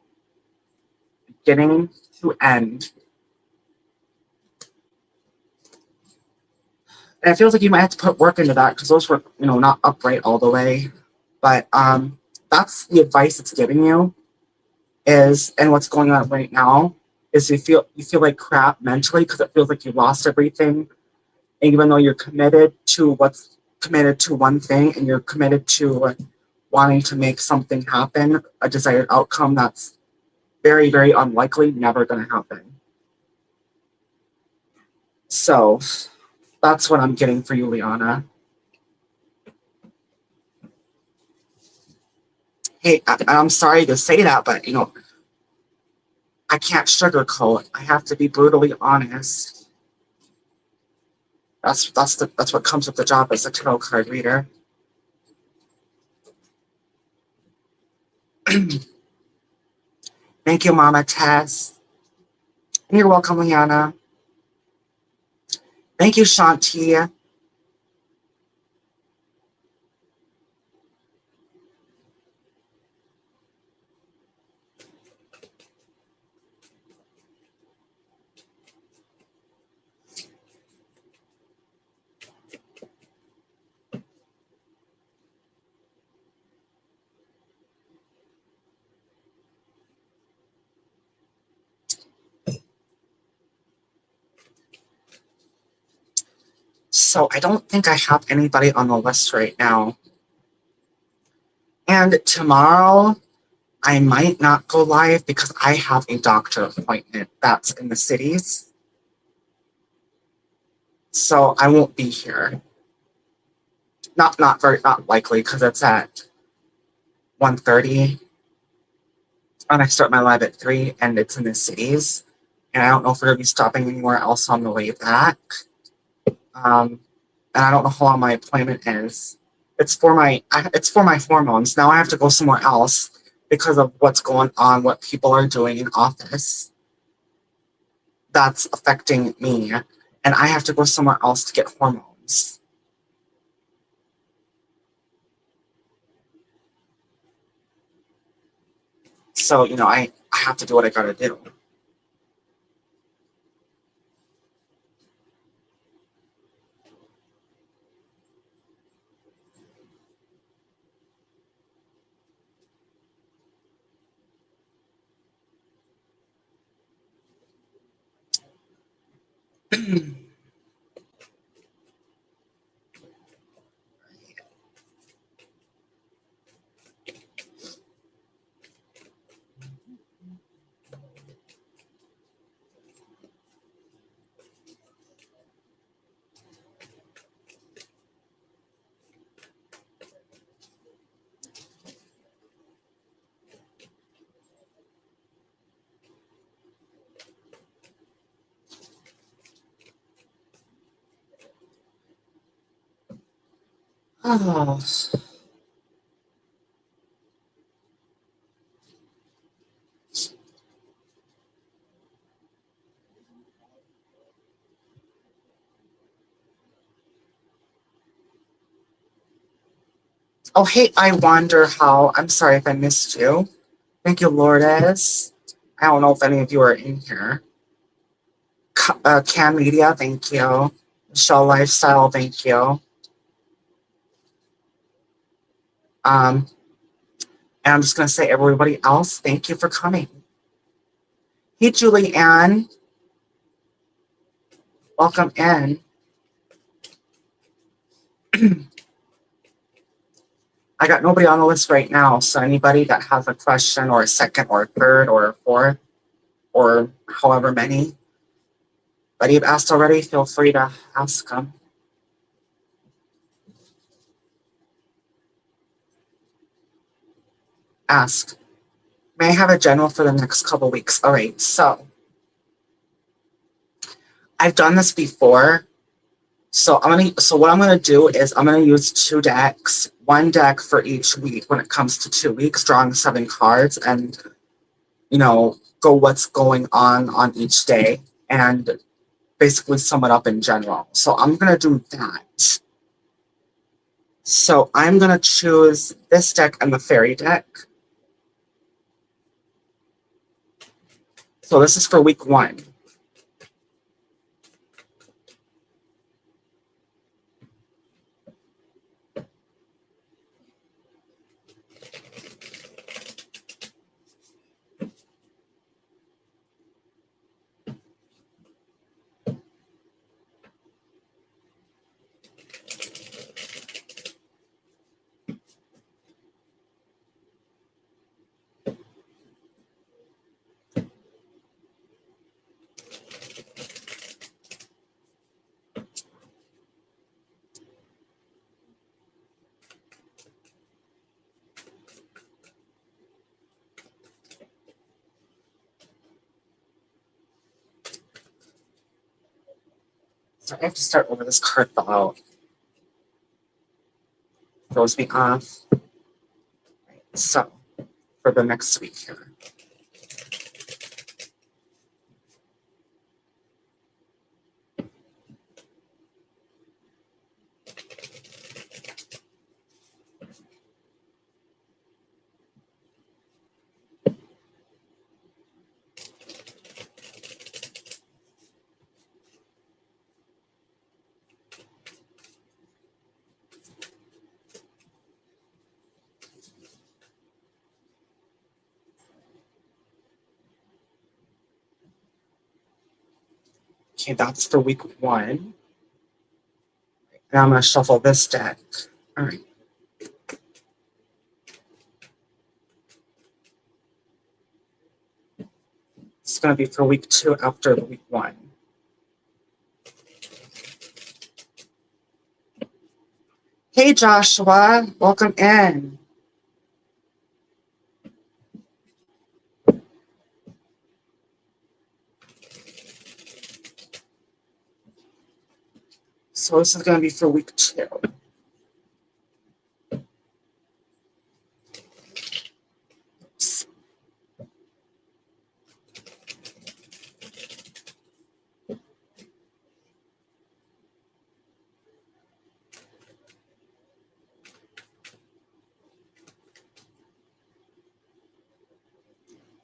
Beginning to end. And it feels like you might have to put work into that because those were, not upright all the way. But that's the advice it's giving you and what's going on right now is you feel like crap mentally because it feels like you lost everything. And even though you're committed to one thing and you're committed to wanting to make something happen, a desired outcome that's very, very unlikely, never going to happen. So that's what I'm getting for you, Liana. Hey, I'm sorry to say that, but, I can't sugarcoat. I have to be brutally honest. That's what comes with the job as a tarot card reader. Thank you, Mama Tess. You're welcome, Liana. Thank you, Shanti. So I don't think I have anybody on the list right now. And tomorrow, I might not go live because I have a doctor appointment that's in the cities. So I won't be here. Not likely because it's at 1:30. And I start my live at 3 and it's in the cities. And I don't know if we're going to be stopping anywhere else on the way back. And I don't know how long my appointment is. It's for my hormones. Now I have to go somewhere else because of what's going on, what people are doing in office. That's affecting me. And I have to go somewhere else to get hormones. So, I have to do what I gotta do. Oh. Oh, hey, I wonder how. I'm sorry if I missed you. Thank you, Lourdes. I don't know if any of you are in here. Cam Media, thank you. Michelle Lifestyle, thank you. And I'm just going to say, everybody else, thank you for coming. Hey, Julie Ann. Welcome in. I got nobody on the list right now, so anybody that has a question or a second or a third or a fourth or however many, But you've asked already, feel free to ask them. Ask. May I have a general for the next couple weeks? All right, so I've done this before. So what I'm gonna do is I'm gonna use 2 decks, 1 deck for each week when it comes to 2 weeks, drawing 7 cards, and go what's going on each day, and basically sum it up in general. So I'm gonna do that. So I'm gonna choose this deck and the fairy deck. So this is for week 1. So I have to start over this card file. Throws me off. So for the next week here. Okay, that's for week 1. Now I'm going to shuffle this deck. All right. It's going to be for week 2 after week 1. Hey, Joshua. Welcome in. So this is going to be for week 2. Oops.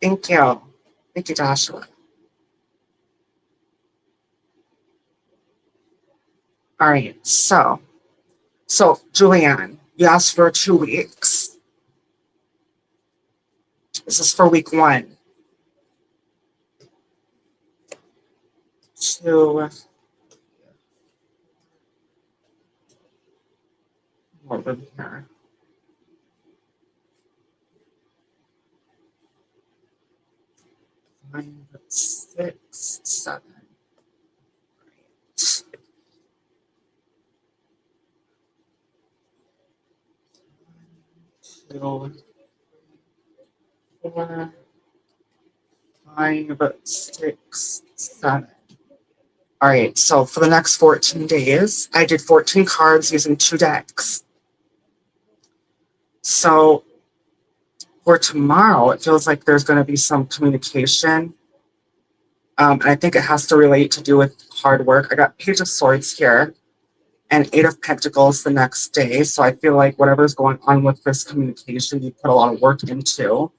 Thank you. Thank you, Joshua. All right, so Julianne, you asked for 2 weeks. This is for week 1. 2. What would be here? 5, 6, 7. Right. 2, 4, 5, 6, 7. All right, so for the next 14 days, I did 14 cards using 2 decks. So for tomorrow, it feels like there's going to be some communication. And I think it has to relate to do with hard work. I got Page of Swords here and 8 of Pentacles the next day. So I feel like whatever's going on with this communication, you put a lot of work into,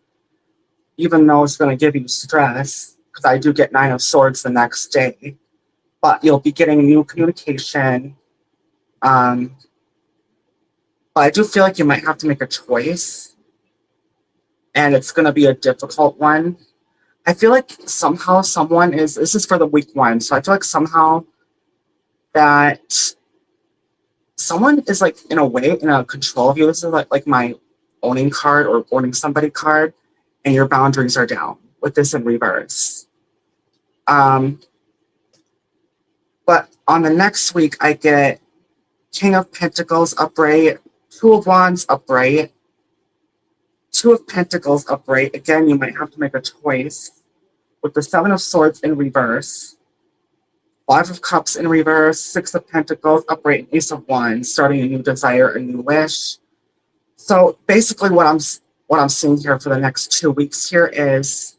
even though it's going to give you stress, because I do get 9 of Swords the next day. But you'll be getting new communication. But I do feel like you might have to make a choice. And it's going to be a difficult one. I feel like somehow someone is, this is for the week 1, so I feel like somehow that someone is like, in a way, in a control of you. This is like my owning card or owning somebody card, and your boundaries are down with this in reverse. But on the next week, I get King of Pentacles upright, Two of Wands upright, Two of Pentacles upright. Again, you might have to make a choice. With the Seven of Swords in reverse, Five of Cups in reverse, Six of Pentacles upright, and Ace of Wands, starting a new desire, a new wish. So basically, what I'm seeing here for the next 2 weeks here is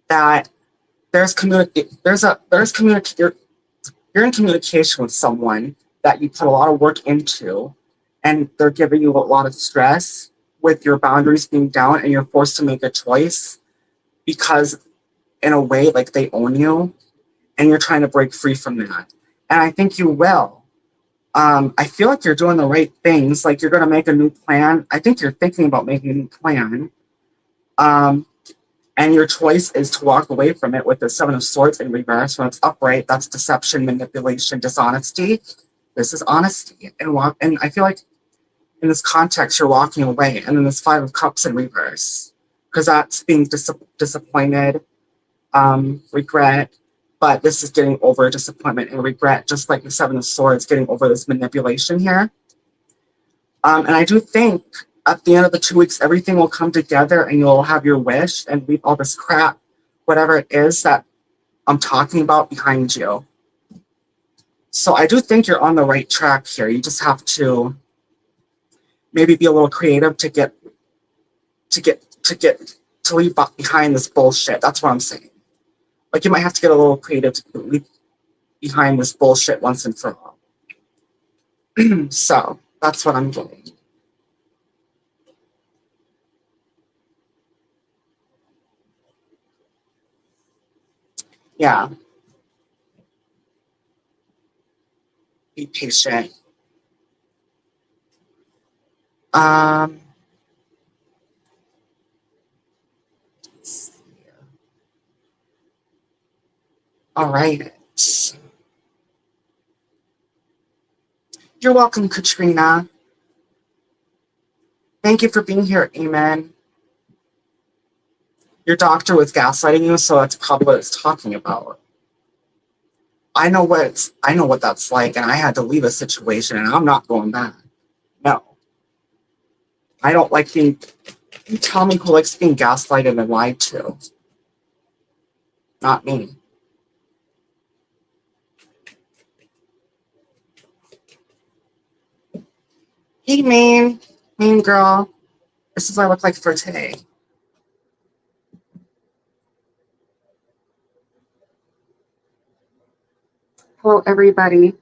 that you're in communication with someone that you put a lot of work into, and they're giving you a lot of stress with your boundaries being down, and you're forced to make a choice because, in a way, like they own you, and you're trying to break free from that. And I think you will. I feel like you're doing the right things. Like you're going to make a new plan. I think you're thinking about making a new plan. And your choice is to walk away from it with the Seven of Swords in reverse. When it's upright, that's deception, manipulation, dishonesty. This is honesty. And I feel like in this context, you're walking away. And then this Five of Cups in reverse. Because that's being disappointed, regret. But this is getting over disappointment and regret, just like the Seven of Swords, getting over this manipulation here. And I do think at the end of the 2 weeks, everything will come together and you'll have your wish and leave all this crap, whatever it is that I'm talking about, behind you. So I do think you're on the right track here. You just have to maybe be a little creative to leave behind this bullshit. That's what I'm saying. Like you might have to get a little creative to leave behind this bullshit once and for all. So that's what I'm getting. Yeah. Be patient. All right. You're welcome, Katrina. Thank you for being here, Amen. Your doctor was gaslighting you, so that's probably what it's talking about. I know what that's like, and I had to leave a situation, and I'm not going back. No. I don't like being... You tell me who likes being gaslighted and lied to. Not me. Hey, mean girl. This is what I look like for today. Hello, everybody.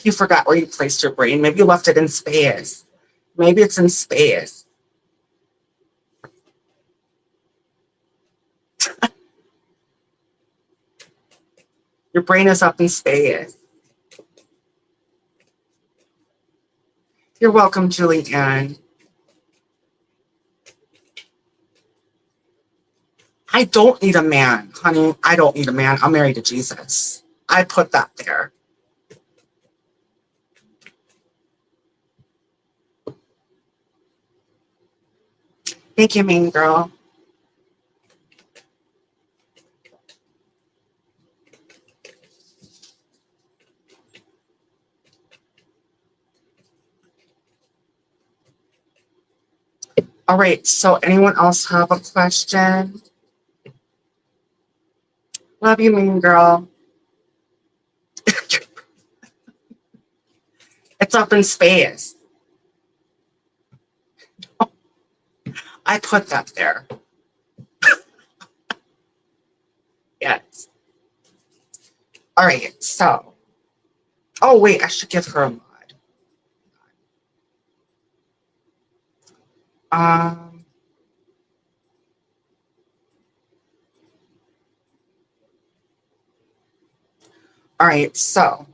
You forgot where you placed your brain. Maybe you left it in space. Maybe it's in space. Your brain is up in space. You're welcome, Julianne. I don't need a man, honey. I don't need a man. I'm married to Jesus. I put that there. Thank you, mean girl. All right, so anyone else have a question? Love you, mean girl. It's up in space. I put that there. Yes. All right, so. Oh, wait, I should give her a mod. All right, so.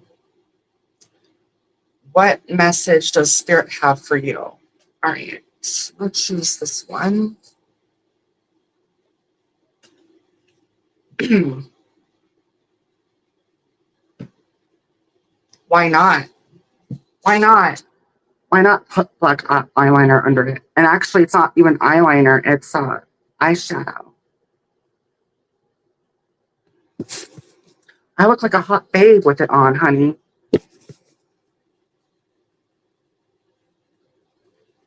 What message does Spirit have for you? All right, let's choose this one. Why not? Why not? Why not put black eyeliner under it? And actually, it's not even eyeliner, it's eyeshadow. I look like a hot babe with it on, honey.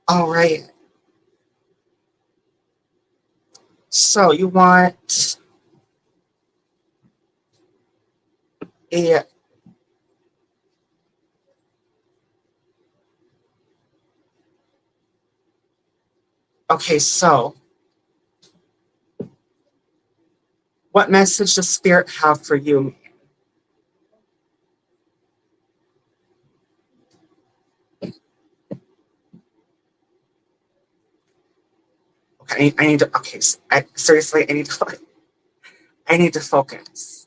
All right. So you want a okay, so what message does Spirit have for you? Okay, I need to. Okay, seriously, I need to focus.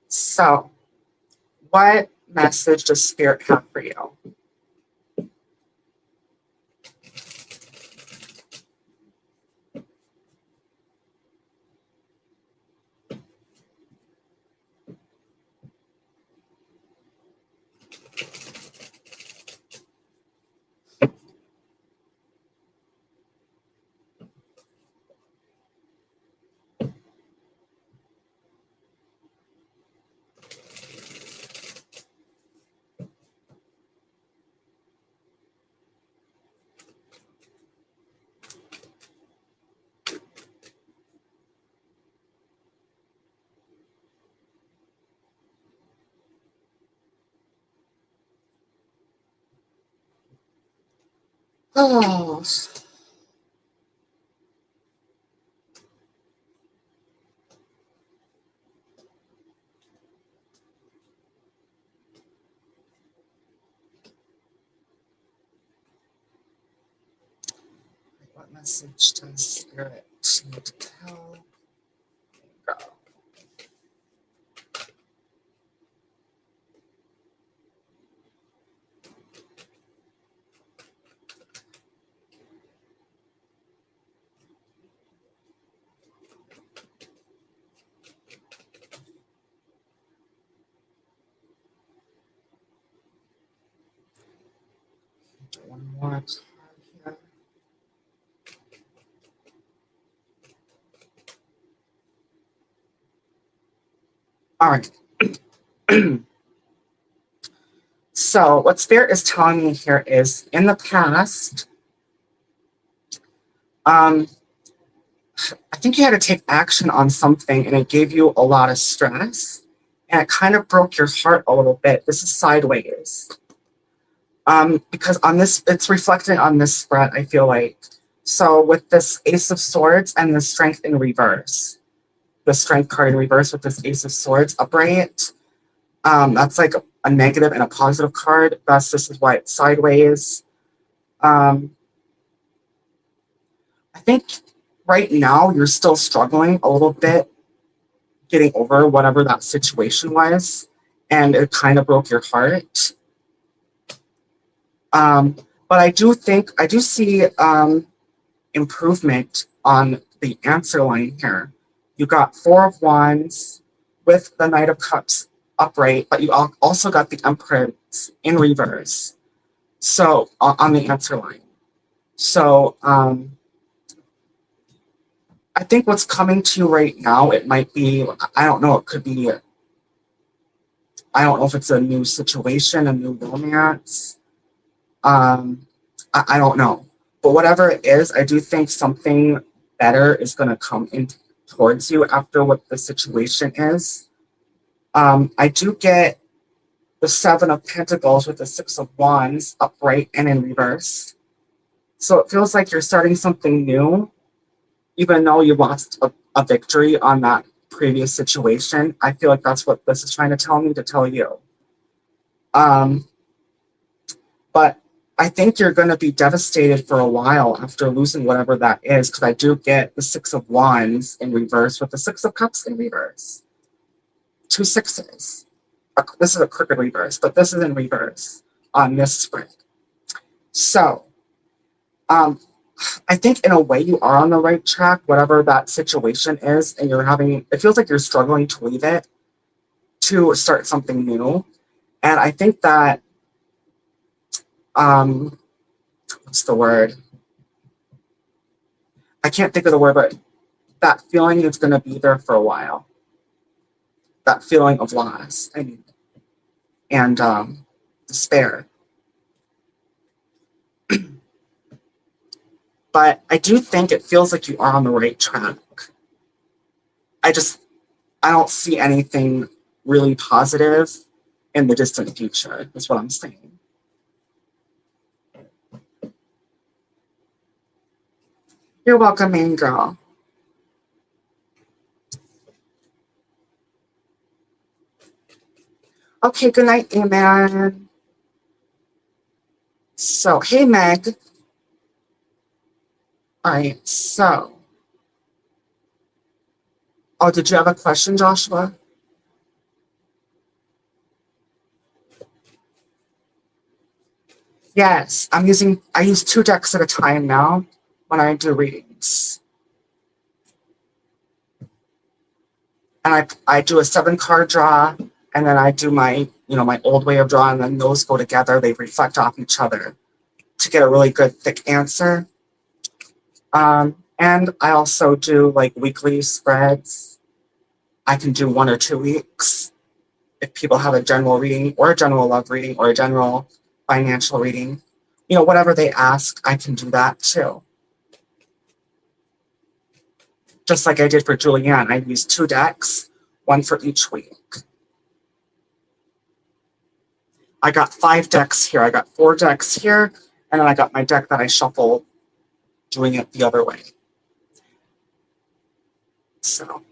So, what message does Spirit have for you? Oh, what message does Spirit need to tell? Go. One more card here. All right. So, what Spirit is telling me here is in the past, I think you had to take action on something and it gave you a lot of stress and it kind of broke your heart a little bit. This is sideways. Because on this, it's reflecting on this spread, I feel like. So with this Ace of Swords and the Strength in reverse, the Strength card in reverse with this Ace of Swords upright, that's like a negative and a positive card. Thus, this is why it's sideways. I think right now you're still struggling a little bit getting over whatever that situation was, and it kind of broke your heart. But I do see improvement on the answer line here. You got Four of Wands with the Knight of Cups upright, but you also got the Empress in reverse. So on the answer line. So I think what's coming to you right now, it might be, I don't know, it could be, I don't know if it's a new situation, a new romance. I don't know. But whatever it is, I do think something better is going to come in towards you after what the situation is. I do get the Seven of Pentacles with the Six of Wands upright and in reverse. So it feels like you're starting something new, even though you lost a victory on that previous situation. I feel like that's what this is trying to tell me to tell you. But I think you're going to be devastated for a while after losing whatever that is, because I do get the Six of Wands in reverse with the Six of Cups in reverse. Two sixes. This is a crooked reverse, but this is in reverse on this spread. So, I think in a way you are on the right track, whatever that situation is, and it feels like you're struggling to leave it to start something new. And I think that what's the word? I can't think of the word, but that feeling is going to be there for a while. That feeling of loss and despair. But I do think it feels like you are on the right track. I just, I don't see anything really positive in the distant future, is what I'm saying. You're welcome, main girl. Okay, good night, Amen. So, hey, Meg. All right, so. Oh, did you have a question, Joshua? Yes, I use 2 decks at a time now when I do readings. And I do a 7 card draw, and then I do my, my old way of drawing, and then those go together. They reflect off each other to get a really good thick answer. And I also do like weekly spreads. I can do 1 or 2 weeks if people have a general reading or a general love reading or a general financial reading. Whatever they ask, I can do that too. Just like I did for Julianne, I used 2 decks, one for each week. I got 5 decks here. I got 4 decks here, and then I got my deck that I shuffle doing it the other way. So.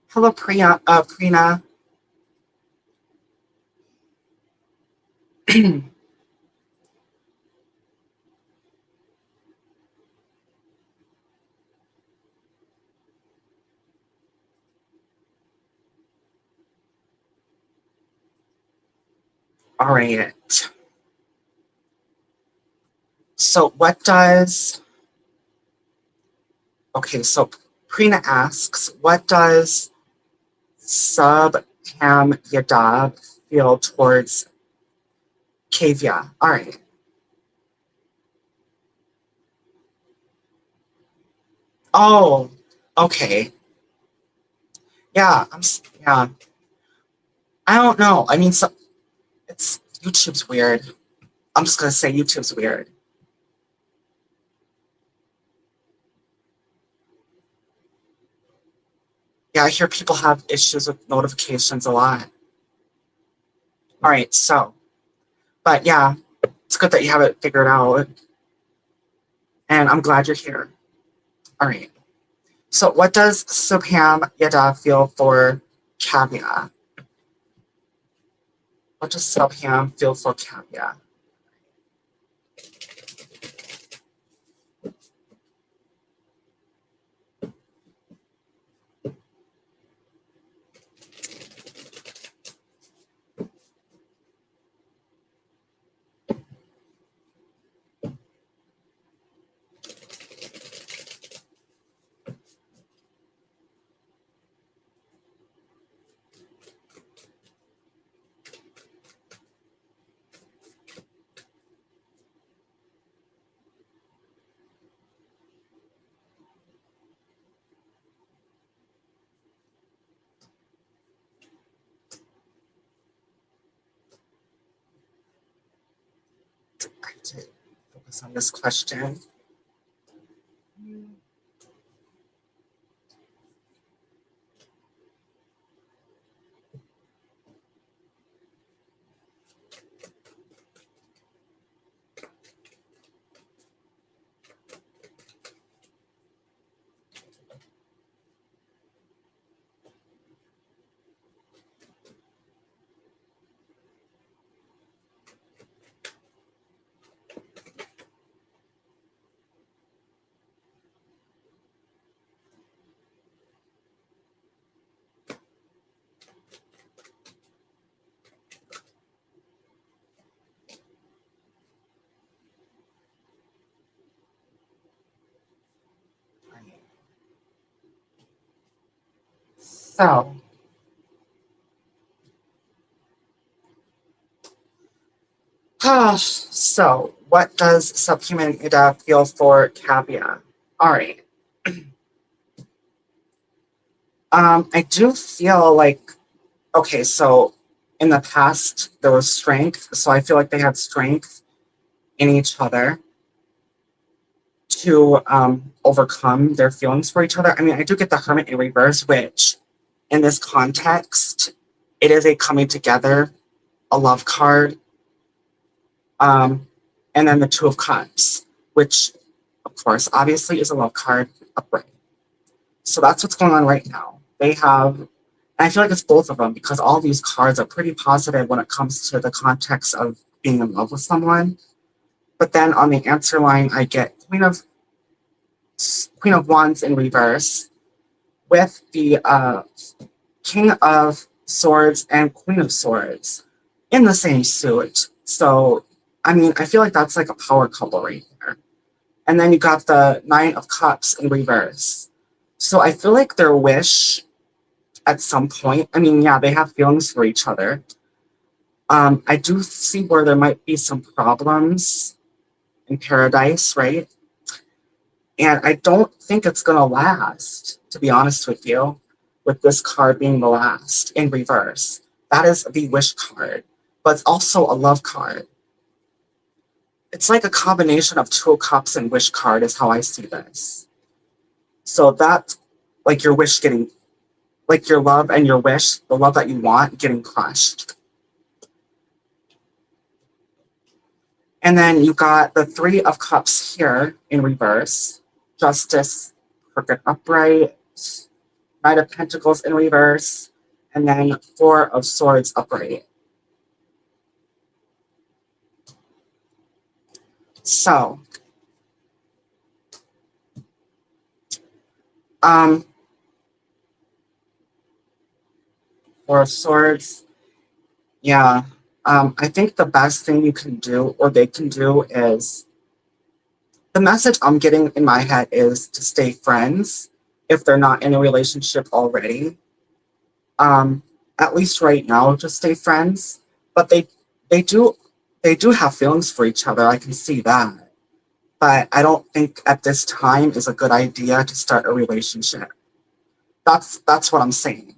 Hello, Prina. All right. So okay, so Prina asks, what does Sub Ham Yadav feel towards Kavya? All right. Oh, okay. Yeah, yeah. I don't know. I mean, it's YouTube's weird. I'm just gonna say YouTube's weird. Yeah, I hear people have issues with notifications a lot. All right, but yeah, it's good that you have it figured out, and I'm glad you're here. All right. So, what does Subham Yada feel for Kavya? What does Subham feel for Kavya? I did focus on this question. So, so what does subhuman Ida feel for Cavia? All right. I do feel like okay. So in the past there was strength, so I feel like they had strength in each other to overcome their feelings for each other. I mean, I do get the Hermit in reverse, which in this context, it is a coming together, a love card, um, and then the Two of Cups, which, of course, obviously is a love card upright. So that's what's going on right now. They have, and I feel like it's both of them because all these cards are pretty positive when it comes to the context of being in love with someone. But then on the answer line, I get Queen of Wands in reverse with the King of Swords and Queen of Swords in the same suit. So, I mean, I feel like that's like a power couple right there. And then you got the Nine of Cups in reverse. So I feel like their wish at some point, I mean, yeah, they have feelings for each other. I do see where there might be some problems in paradise, right? And I don't think it's going to last, to be honest with you, with this card being the last in reverse. That is the wish card, but it's also a love card. It's like a combination of Two of Cups and wish card, is how I see this. So that's like your wish getting, like your love and your wish, the love that you want, getting crushed. And then you got the Three of Cups here in reverse, Justice, crooked upright, Knight of Pentacles in reverse, and then Four of Swords upright. So, um, Four of Swords, yeah. I think the best thing you can do, or they can do, is the message I'm getting in my head is to stay friends if they're not in a relationship already. Um, at least right now, just stay friends. But they do they do have feelings for each other. I can see that. But I don't think at this time is a good idea to start a relationship. That's what I'm saying.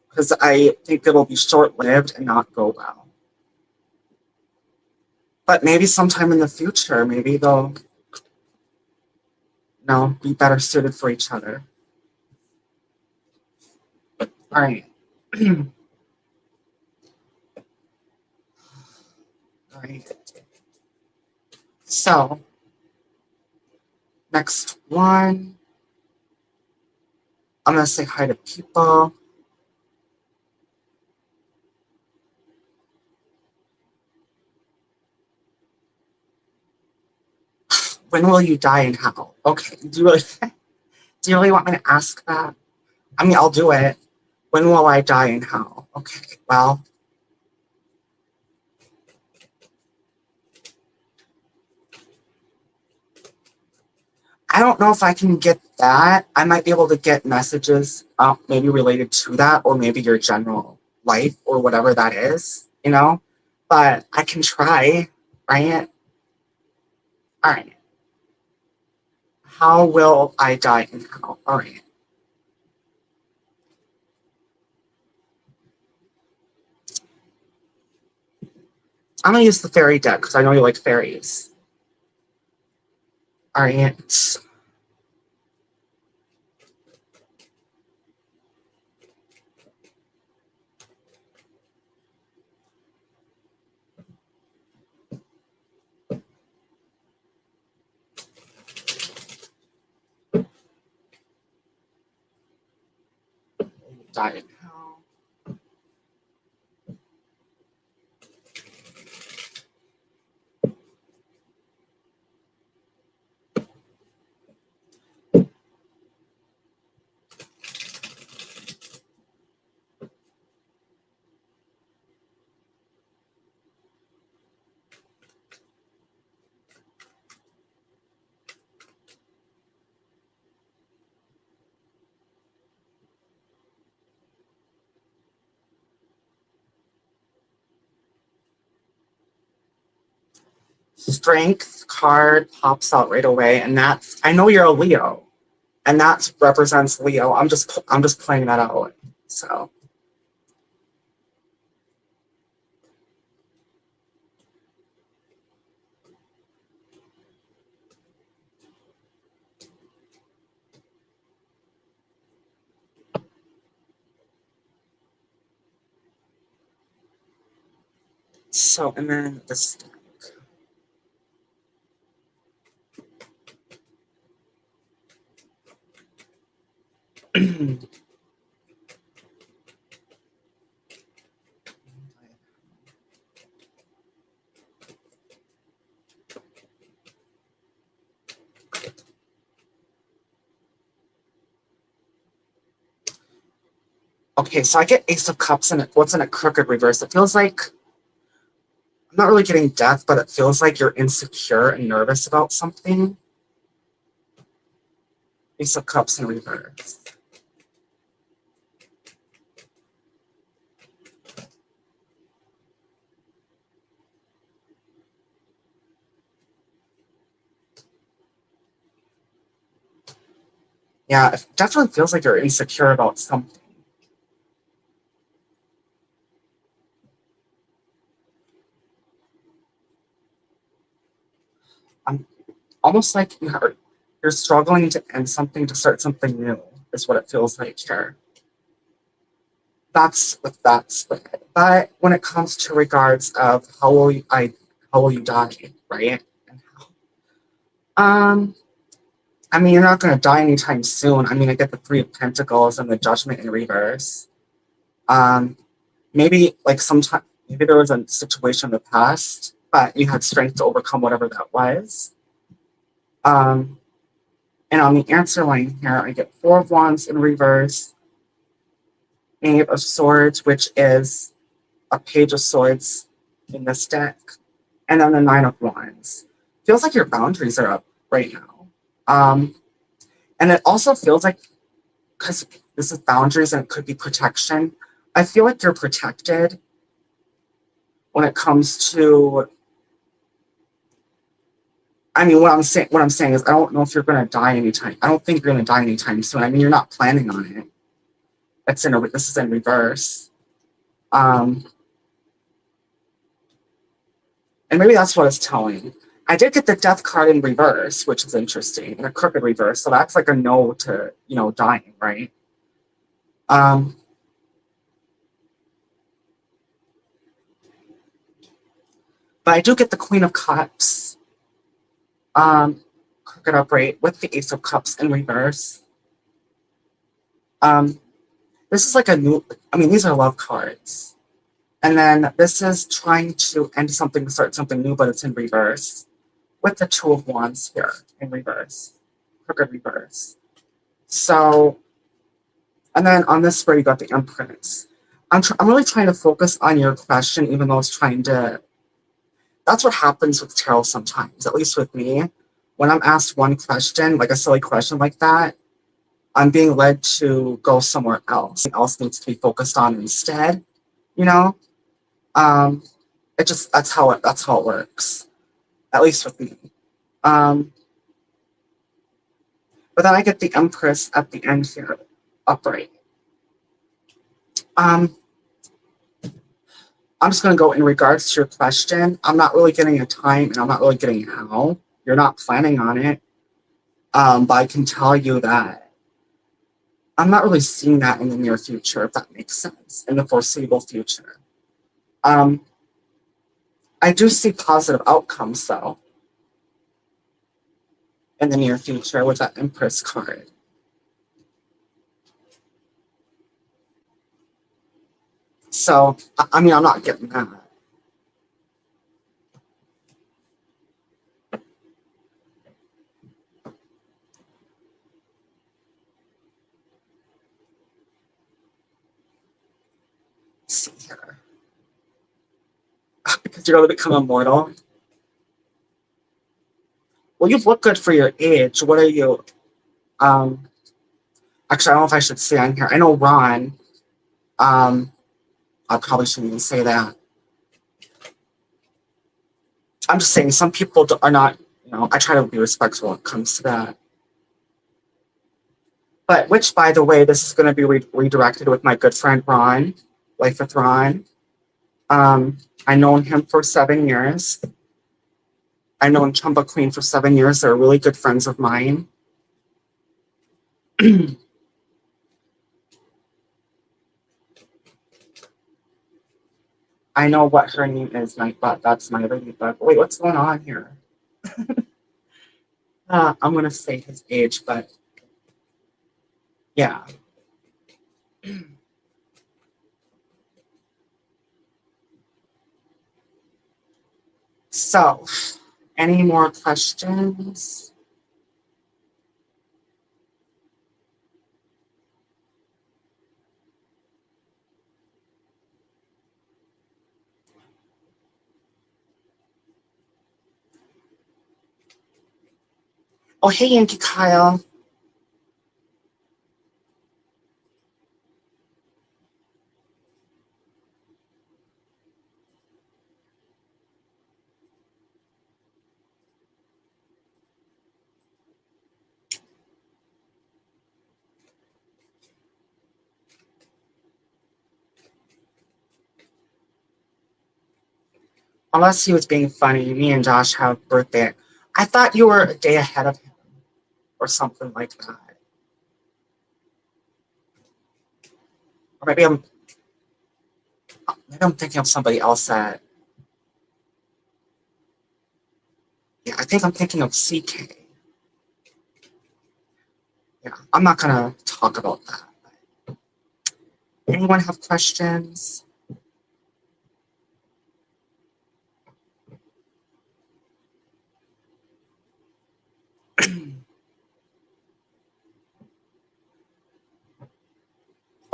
Because I think it'll be short lived and not go well. But maybe sometime in the future, maybe they'll be better suited for each other. All right. All right. So next one, I'm gonna say hi to people. When will you die and how? Okay. Do you really want me to ask that? I mean, I'll do it. When will I die and how? Okay. Well, I don't know if I can get that. I might be able to get messages, maybe related to that, or maybe your general life or whatever that is, But I can try, right? All right. How will I die and how? All right. I'm gonna use the fairy deck because I know you like fairies. All right. Die and how? Strength card pops out right away, and that's, I know you're a Leo, and that represents Leo. I'm just playing that out. So and then this. Okay, so I get Ace of Cups and what's in a crooked reverse. It feels like I'm not really getting death, but it feels like you're insecure and nervous about something. Ace of Cups in reverse. Yeah, it definitely feels like you're insecure about something. I'm almost like you're struggling to end something to start something new, is what it feels like here. That's what that's with it. But when it comes to regards of how will you die, right? Um, I mean, you're not going to die anytime soon. I mean, I get the Three of Pentacles and the Judgment in reverse. Um, maybe like sometime, maybe there was a situation in the past, but you had strength to overcome whatever that was. And on the answer line here, I get Four of Wands in reverse, Knave of Swords, which is a Page of Swords in this deck, and then the Nine of Wands. Feels like your boundaries are up right now. And it also feels like, because this is boundaries and it could be protection, I feel like you're protected when it comes to, I mean, what I'm saying is I don't know if you're going to die anytime. I don't think you're going to die anytime soon. I mean, you're not planning on it. This is in reverse. And maybe that's what it's telling. I did get the Death card in reverse, which is interesting, in a crooked reverse. So that's like a no to, dying, right? But I do get the Queen of Cups, crooked upright with the Ace of Cups in reverse. This is like a new, I mean, these are love cards. And then this is trying to end something to start something new, but it's in reverse. With the Two of Wands here in reverse. Crooked reverse. So, and then on this spread, you got the Empress. I'm really trying to focus on your question, even though it's trying to. That's what happens with tarot sometimes, at least with me. When I'm asked one question, like a silly question like that, I'm being led to go somewhere else. Something else needs to be focused on instead, you know? That's how it works, at least with me. But then I get the Empress at the end here, upright. I'm just going to go in regards to your question. I'm not really getting a time, and I'm not really getting how. You're not planning on it. But I can tell you that I'm not really seeing that in the near future, if that makes sense, in the foreseeable future. I do see positive outcomes, though, in the near future with that Empress card. So, I mean, I'm not getting that. Let's see here. Because you're going to become immortal. Well, you've looked good for your age. What are you? Actually, I don't know if I should say on here. I know Ron. I probably shouldn't even say that. I'm just saying some people are not, I try to be respectful when it comes to that. But which, by the way, this is going to be redirected with my good friend Ron, Life with Ron. I known him for 7 years. I known Chumba Queen for 7 years. They're really good friends of mine. I know what her name is, but that's my lady. But wait, what's going on here? I'm gonna say his age, but yeah. So, any more questions? Oh, hey, Yankee Kyle. Unless he was being funny, me and Josh have birthday. I thought you were a day ahead of him or something like that. Or maybe I'm thinking of somebody else that. Yeah, I think I'm thinking of CK. Yeah, I'm not gonna talk about that. Anyone have questions?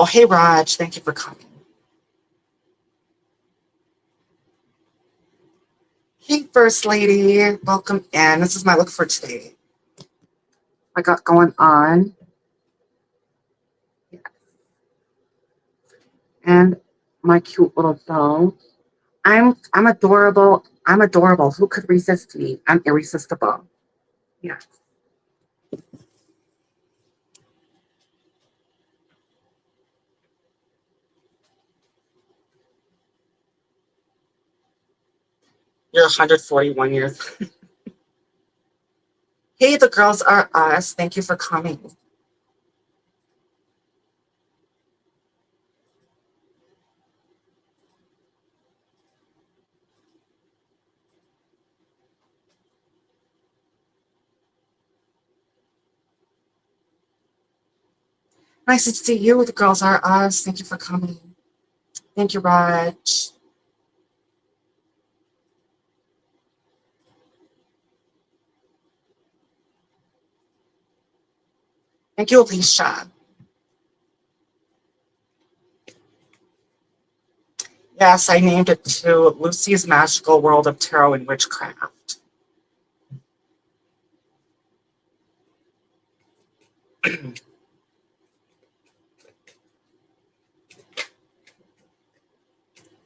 Oh, hey, Raj. Thank you for coming. Hey, First Lady. Welcome in. This is my look for today. I got going on. And my cute little bow. I'm adorable. I'm adorable. Who could resist me? I'm irresistible. Yeah. You're 141 years. Hey, the girls are us. Thank you for coming. Nice to see you. The girls are us. Thank you for coming. Thank you, Raj. Thank you, Alicia. Yes, I named it to Lucy's Magical World of Tarot and Witchcraft.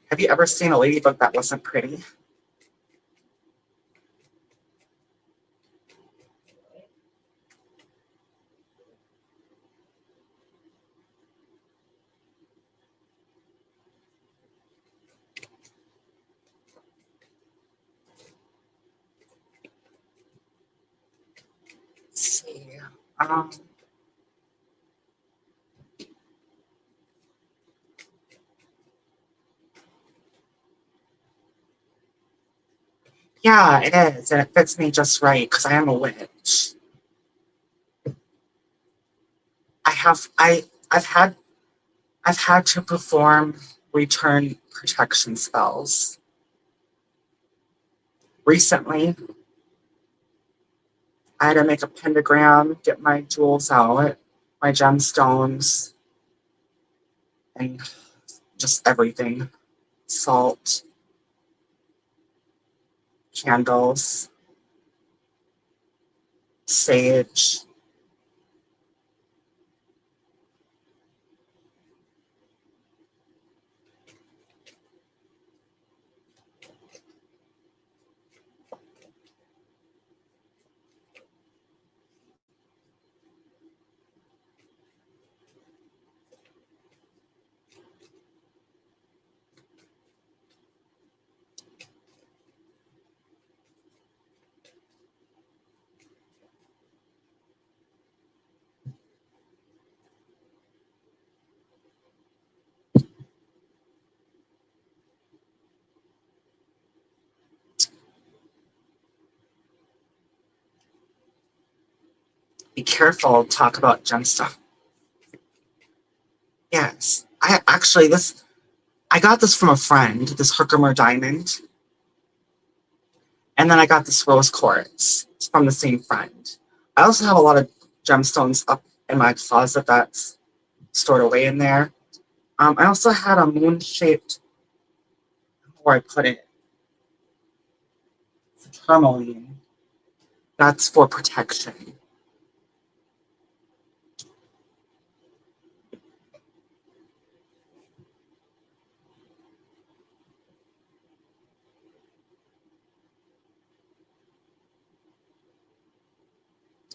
Have you ever seen a ladybug that wasn't pretty? Let's see. Um, yeah, it is, and it fits me just right because I am a witch. I have I I've had to perform return protection spells. Recently, I had to make a pentagram, get my jewels out, my gemstones, and just everything. Salt, candles, sage. Be careful, talk about gemstone. Yes. I got this from a friend, this Herkimer diamond. And then I got this rose quartz from the same friend. I also have a lot of gemstones up in my closet that's stored away in there. I also had a moon-shaped, where I put it, it's a tourmaline. That's for protection.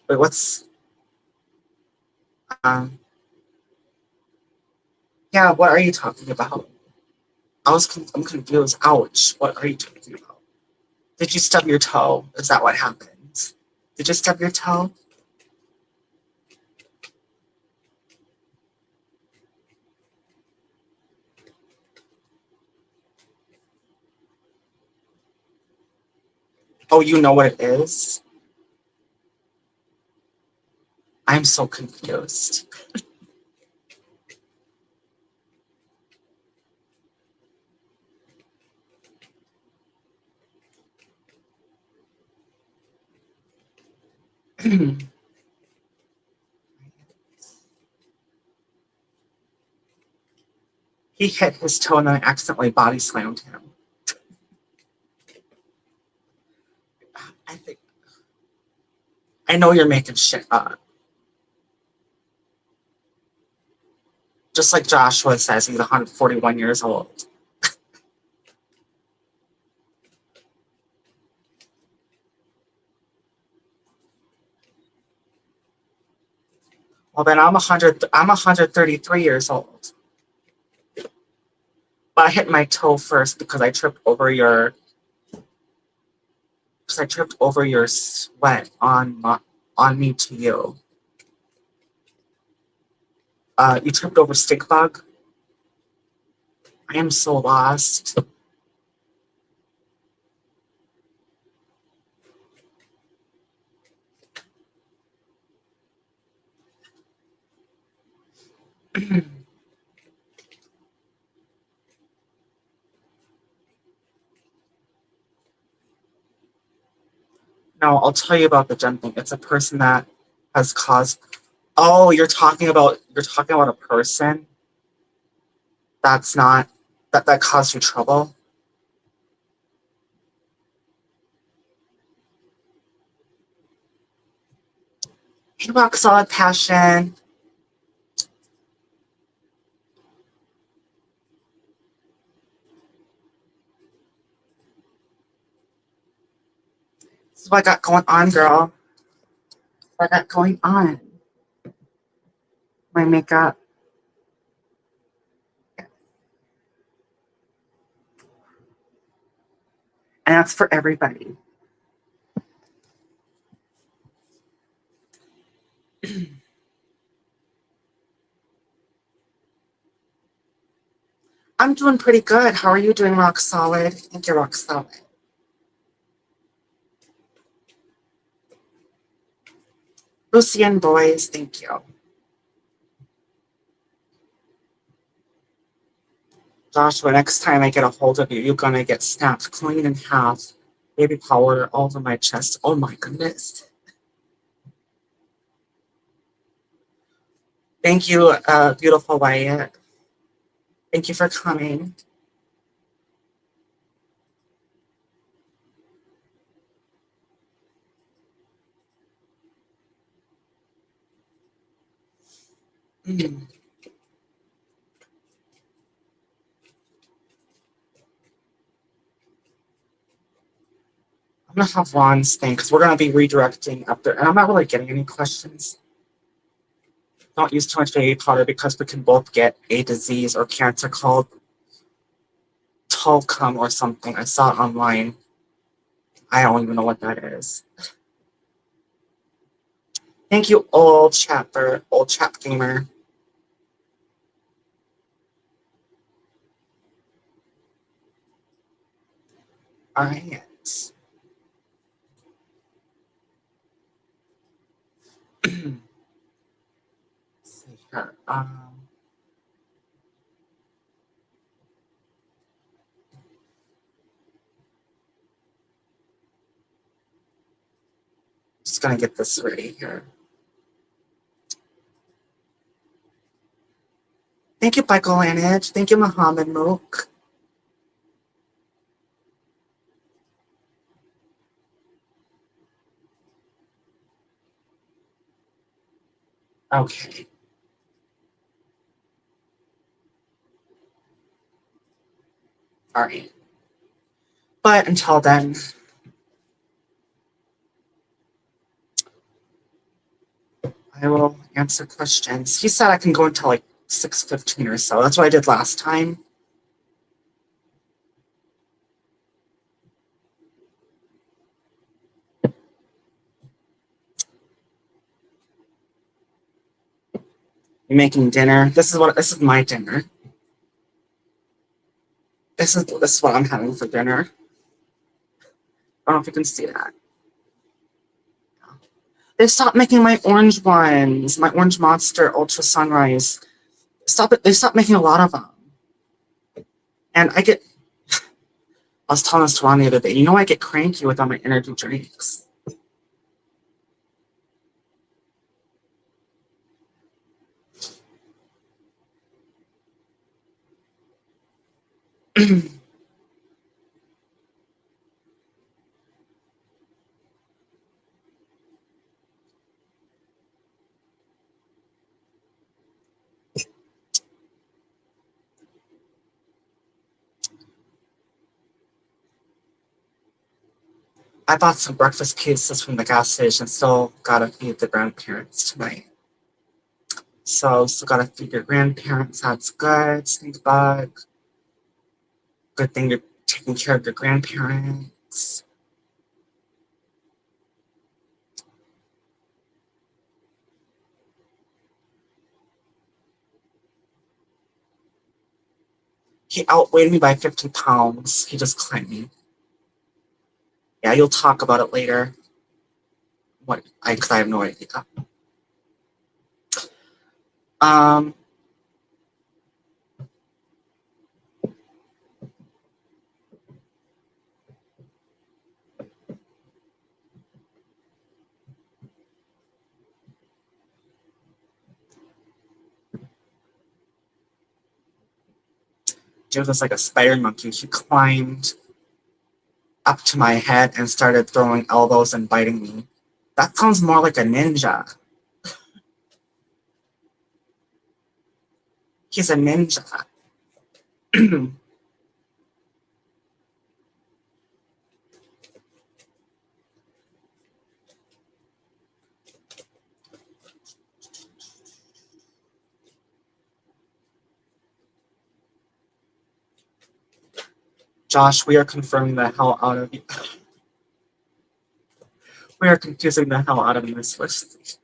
Wait, um, yeah, what are you talking about? I'm confused. Ouch. What are you talking about? Did you stub your toe? Is that what happened? Did you stub your toe? Oh, you know what it is? I'm so confused. He hit his toe and then I accidentally body slammed him. I think I know you're making shit up. Just like Joshua says, he's 141 years old. Well, then I'm 100. I'm 133 years old. But I hit my toe first because I tripped over your. Because I tripped over your sweat on me to you. You tripped over stick bug. I am so lost. No, I'll tell you about the gem thing. It's a person that has caused. Oh, you're talking about a person that's not that caused you trouble. Hey, rock solid passion. This is what I got going on, girl. What I got going on. My makeup. And that's for everybody. I'm doing pretty good. How are you doing, rock solid? Thank you, rock solid. Lucian boys, thank you. Joshua, next time I get a hold of you, you're gonna get snapped clean in half. Baby powder all over my chest. Oh my goodness. Thank you, beautiful Wyatt. Thank you for coming. Mm. I'm gonna have Ron's thing because we're gonna be redirecting after, and I'm not really getting any questions. Don't use too much baby powder because we can both get a disease or cancer called Tolcum or something. I saw it online. I don't even know what that is. Thank you, old chapter, old chap gamer. All right. Um, just gonna get this ready here. Thank you, Michael Lanage. Thank you, Mohammed Mook. Okay. All right. But until then, I will answer questions. He said I can go until like 6:15 or so. That's what I did last time. You're making dinner. This is my dinner. This is what I'm having for dinner. I don't know if you can see that. They stopped making my orange ones, my orange monster ultra sunrise. Stop it! They stopped making a lot of them, and I get. I was telling this to Ron the other day. You know, I get cranky with all my energy drinks. I bought some breakfast pieces from the gas station. Still gotta feed the grandparents tonight. So still gotta feed your grandparents. That's good. Stink bug. Good thing you're taking care of your grandparents. He outweighed me by 50 pounds. He just climbed me. Yeah, you'll talk about it later. Cause I have no idea. Um, Dude was like a spider monkey. He climbed up to my head and started throwing elbows and biting me. That sounds more like a ninja. He's a ninja. Josh, we are confirming the hell out of you. We are confusing the hell out of this list.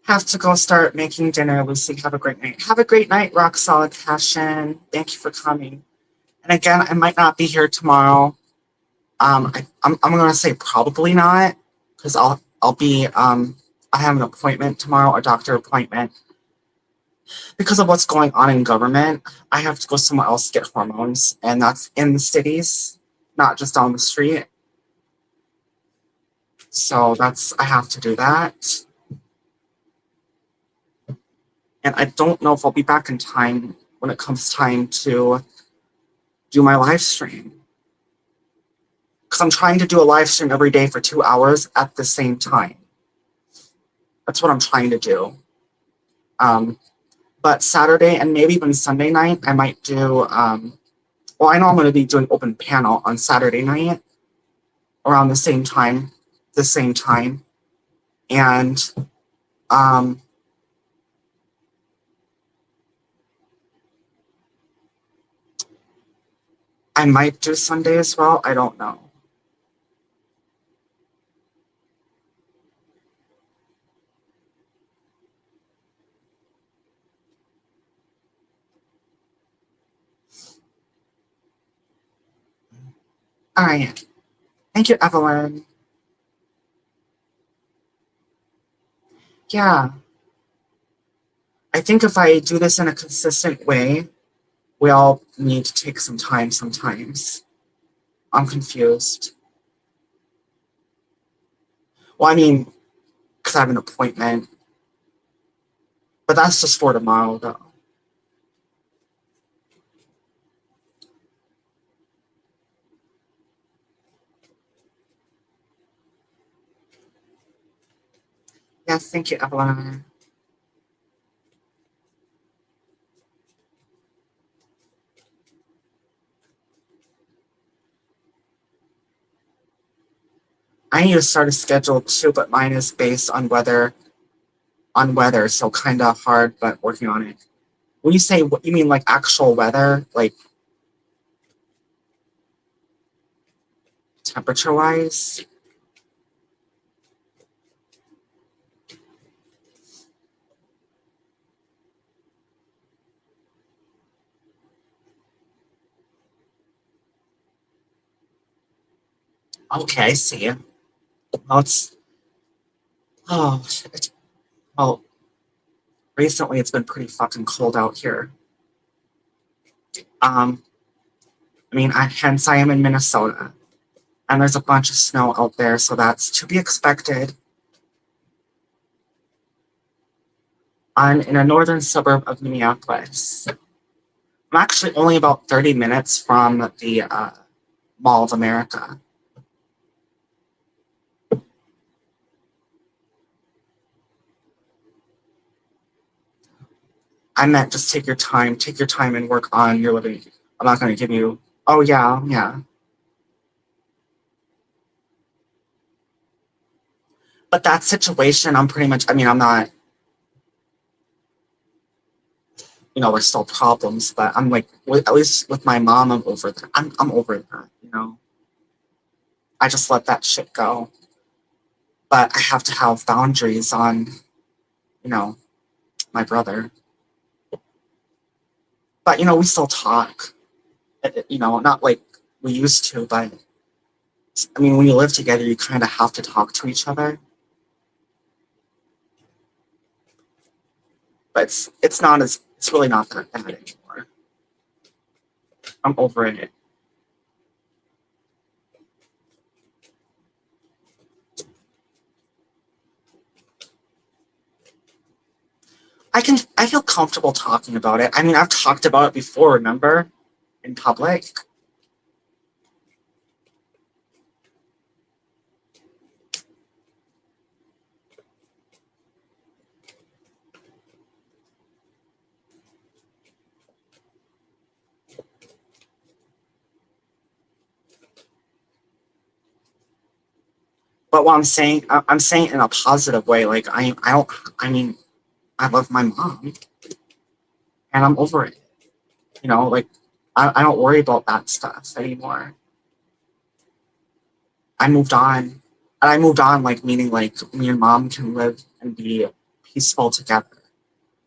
Have to go start making dinner, Lucy. Have a great night. Have a great night, Rock Solid Passion. Thank you for coming. And again, I might not be here tomorrow. I'm gonna say probably not, because I'll be I have an appointment tomorrow, a doctor appointment. Because of what's going on in government, I have to go somewhere else to get hormones, and that's in the cities, not just on the street. So I have to do that. And I don't know if I'll be back in time when it comes time to do my live stream. Because I'm trying to do a live stream every day for 2 hours at the same time. That's what I'm trying to do. But Saturday and maybe even Sunday night, I might do, well, I know I'm going to be doing open panel on Saturday night around the same time. And I might do Sunday as well. I don't know. All right. Thank you, Evelyn. Yeah. I think if I do this in a consistent way, we all need to take some time sometimes. I'm confused. Well, I mean, because I have an appointment, but that's just for tomorrow, though. Yes, thank you, Evelyn. I need to start a schedule too, but mine is based on weather, so kind of hard, but working on it. When you say what you mean, like actual weather, like temperature wise? Okay, I see. Well, oh, shit. Well, recently it's been pretty fucking cold out here. Um, I mean, hence I am in Minnesota, and there's a bunch of snow out there, so that's to be expected. I'm in a northern suburb of Minneapolis. I'm actually only about 30 minutes from the Mall of America. I meant just take your time and work on your living. I'm not going to give you, oh, yeah, yeah. But that situation, I'm pretty much, I mean, I'm not, there's still problems, but I'm like, at least with my mom, I'm over that. I'm over that. I just let that shit go. But I have to have boundaries on, you know, my brother. But, we still talk. Not like we used to, but I mean, when you live together, you kind of have to talk to each other. But it's really not that bad anymore. I'm over it. I feel comfortable talking about it. I mean, I've talked about it before, remember? In public. But what I'm saying in a positive way. Like I don't. I mean, I love my mom, and I'm over it. Like I don't worry about that stuff anymore. I moved on, and I moved on like meaning like me and mom can live and be peaceful together,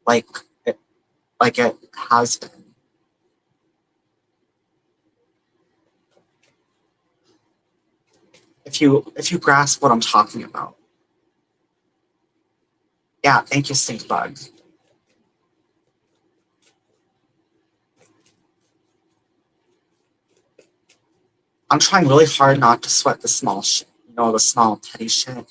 like it, like it has been. If you grasp what I'm talking about. Yeah, thank you, stink bug. I'm trying really hard not to sweat the small shit, the small petty shit.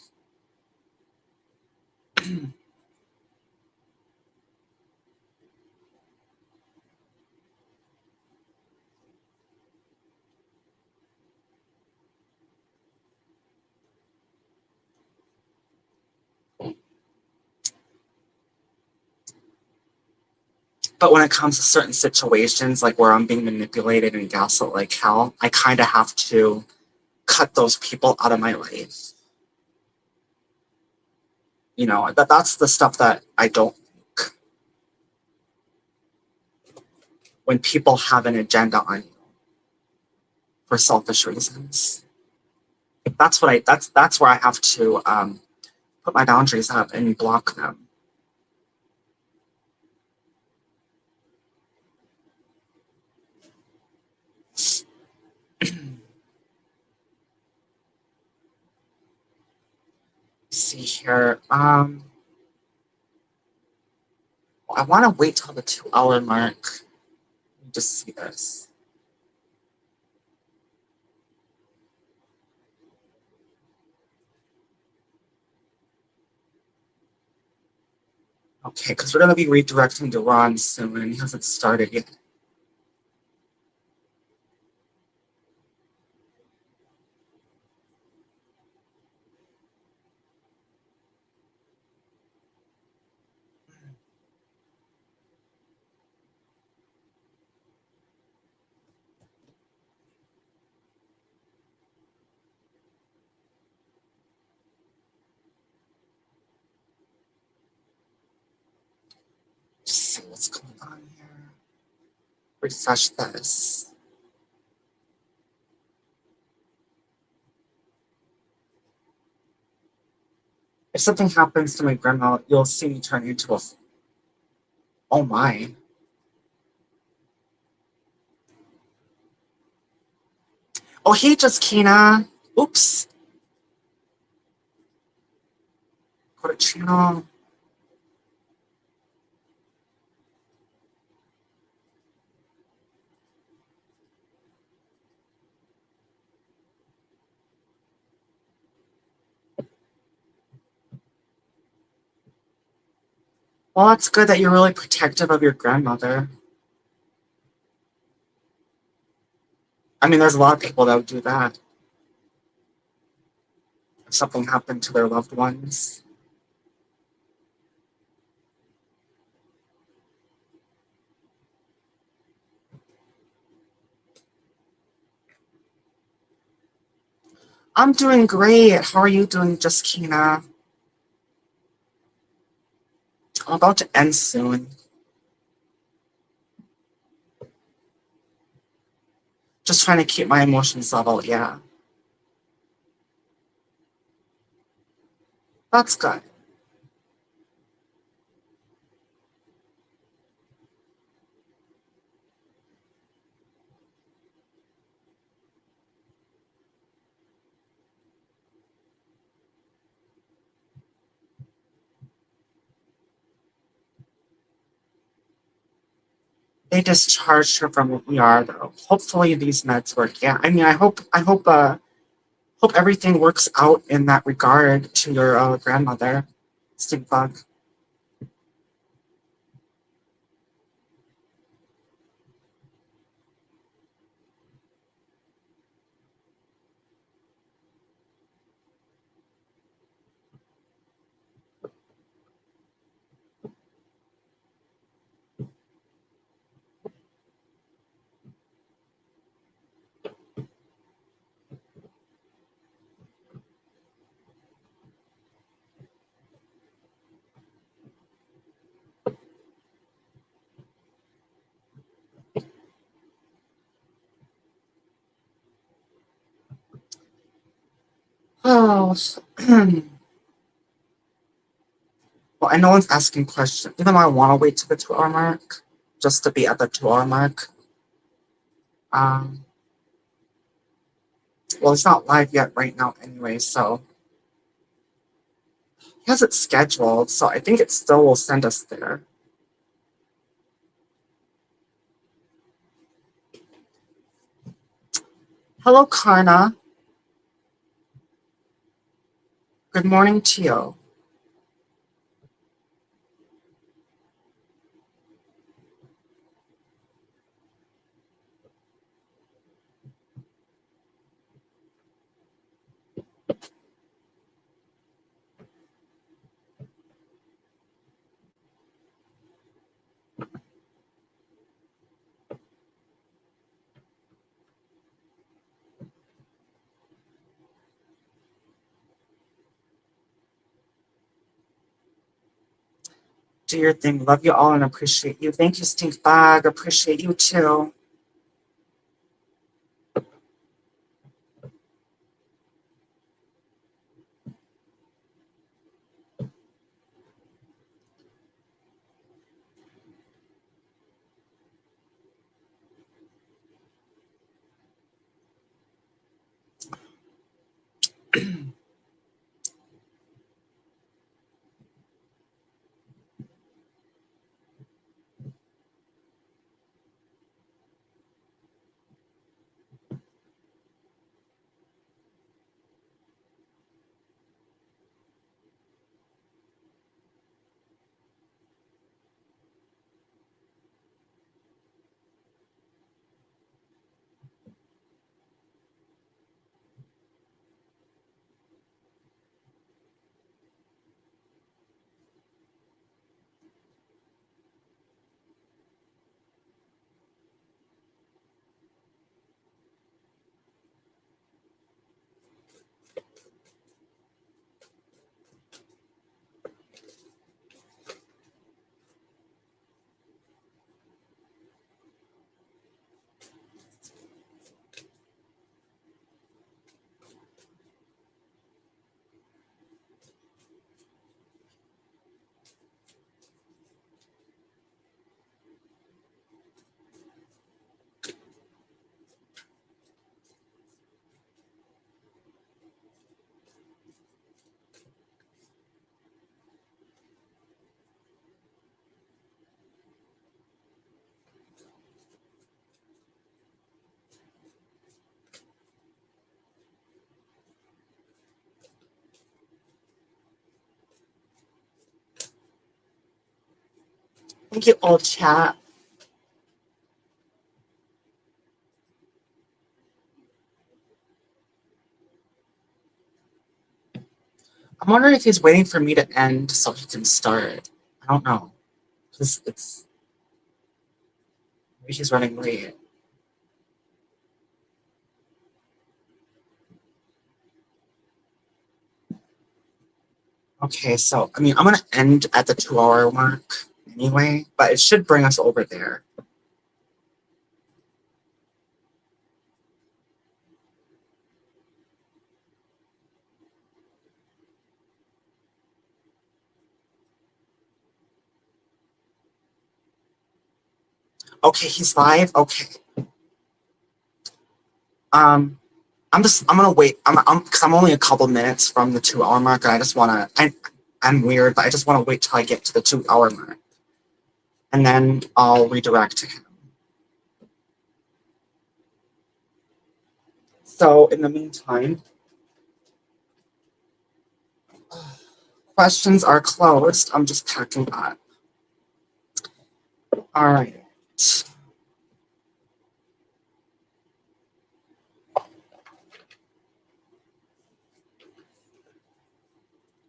But when it comes to certain situations, like where I'm being manipulated and gaslit like hell, I kind of have to cut those people out of my life. That's the stuff that I don't like. When people have an agenda on you for selfish reasons. That's where I have to put my boundaries up and block them. see here. I want to wait till the 2 hour mark. Let me just see this. Okay, because we're going to be redirecting to Ron soon, and he hasn't started yet. Just see what's going on here. Refresh this. If something happens to my grandma, you'll see me turn into a. Oh my. Oh, hey, Justina. Oops. Go to channel. Well, it's good that you're really protective of your grandmother. I mean, there's a lot of people that would do that if something happened to their loved ones. I'm doing great. How are you doing, Justina? I'm about to end soon. Just trying to keep my emotions level, yeah. That's good. They discharged her from ER though. Hopefully these meds work. Yeah, I mean, hope everything works out in that regard to your grandmother, Stink Bug. Oh, well, and no one's asking questions. Even though I want to wait to the 2 hour mark, just to be at the 2 hour mark. Um, well, it's not live yet right now anyway, so he has it scheduled, so I think it still will send us there. Hello, Karna. Good morning to you. Do your thing. Love you all and appreciate you. Thank you, Stink Bag. Appreciate you too. Thank you all, chat. I'm wondering if he's waiting for me to end so he can start. I don't know. Because it's. Maybe he's running late. Okay, so, I mean, I'm going to end at the 2-hour mark anyway, but it should bring us over there. Okay, he's live. Okay. I'm gonna wait. Because I'm only a couple minutes from the 2-hour mark, and I just wanna. I'm weird, but I just want to wait till I get to the 2-hour mark, and then I'll redirect to him. So in the meantime, questions are closed. I'm just packing up. All right.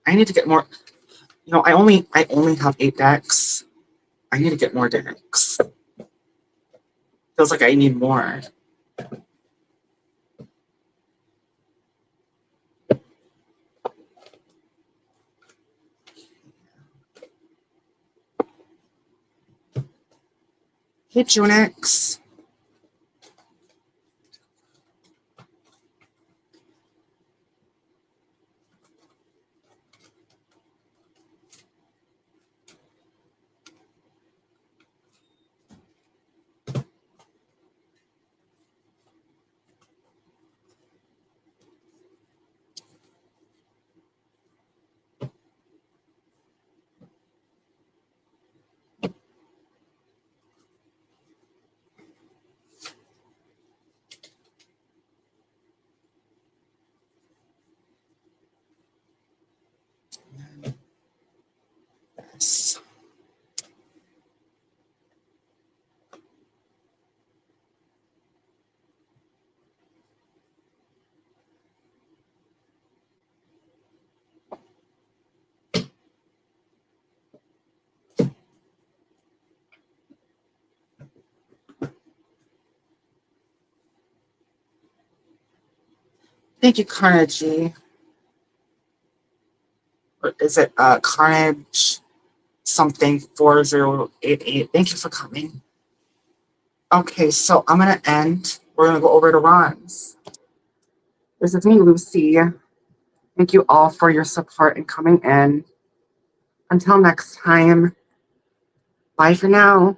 I need to get more. You know, I only have 8 decks. I need to get more decks. Feels like I need more. Hey, Junix. Yes. Thank you, Carnegie. Or is it Carnage something 4088? Thank you for coming. Okay, so I'm gonna end. We're gonna go over to Ron's. This is me, Lucy. Thank you all for your support and coming in. Until next time, bye for now.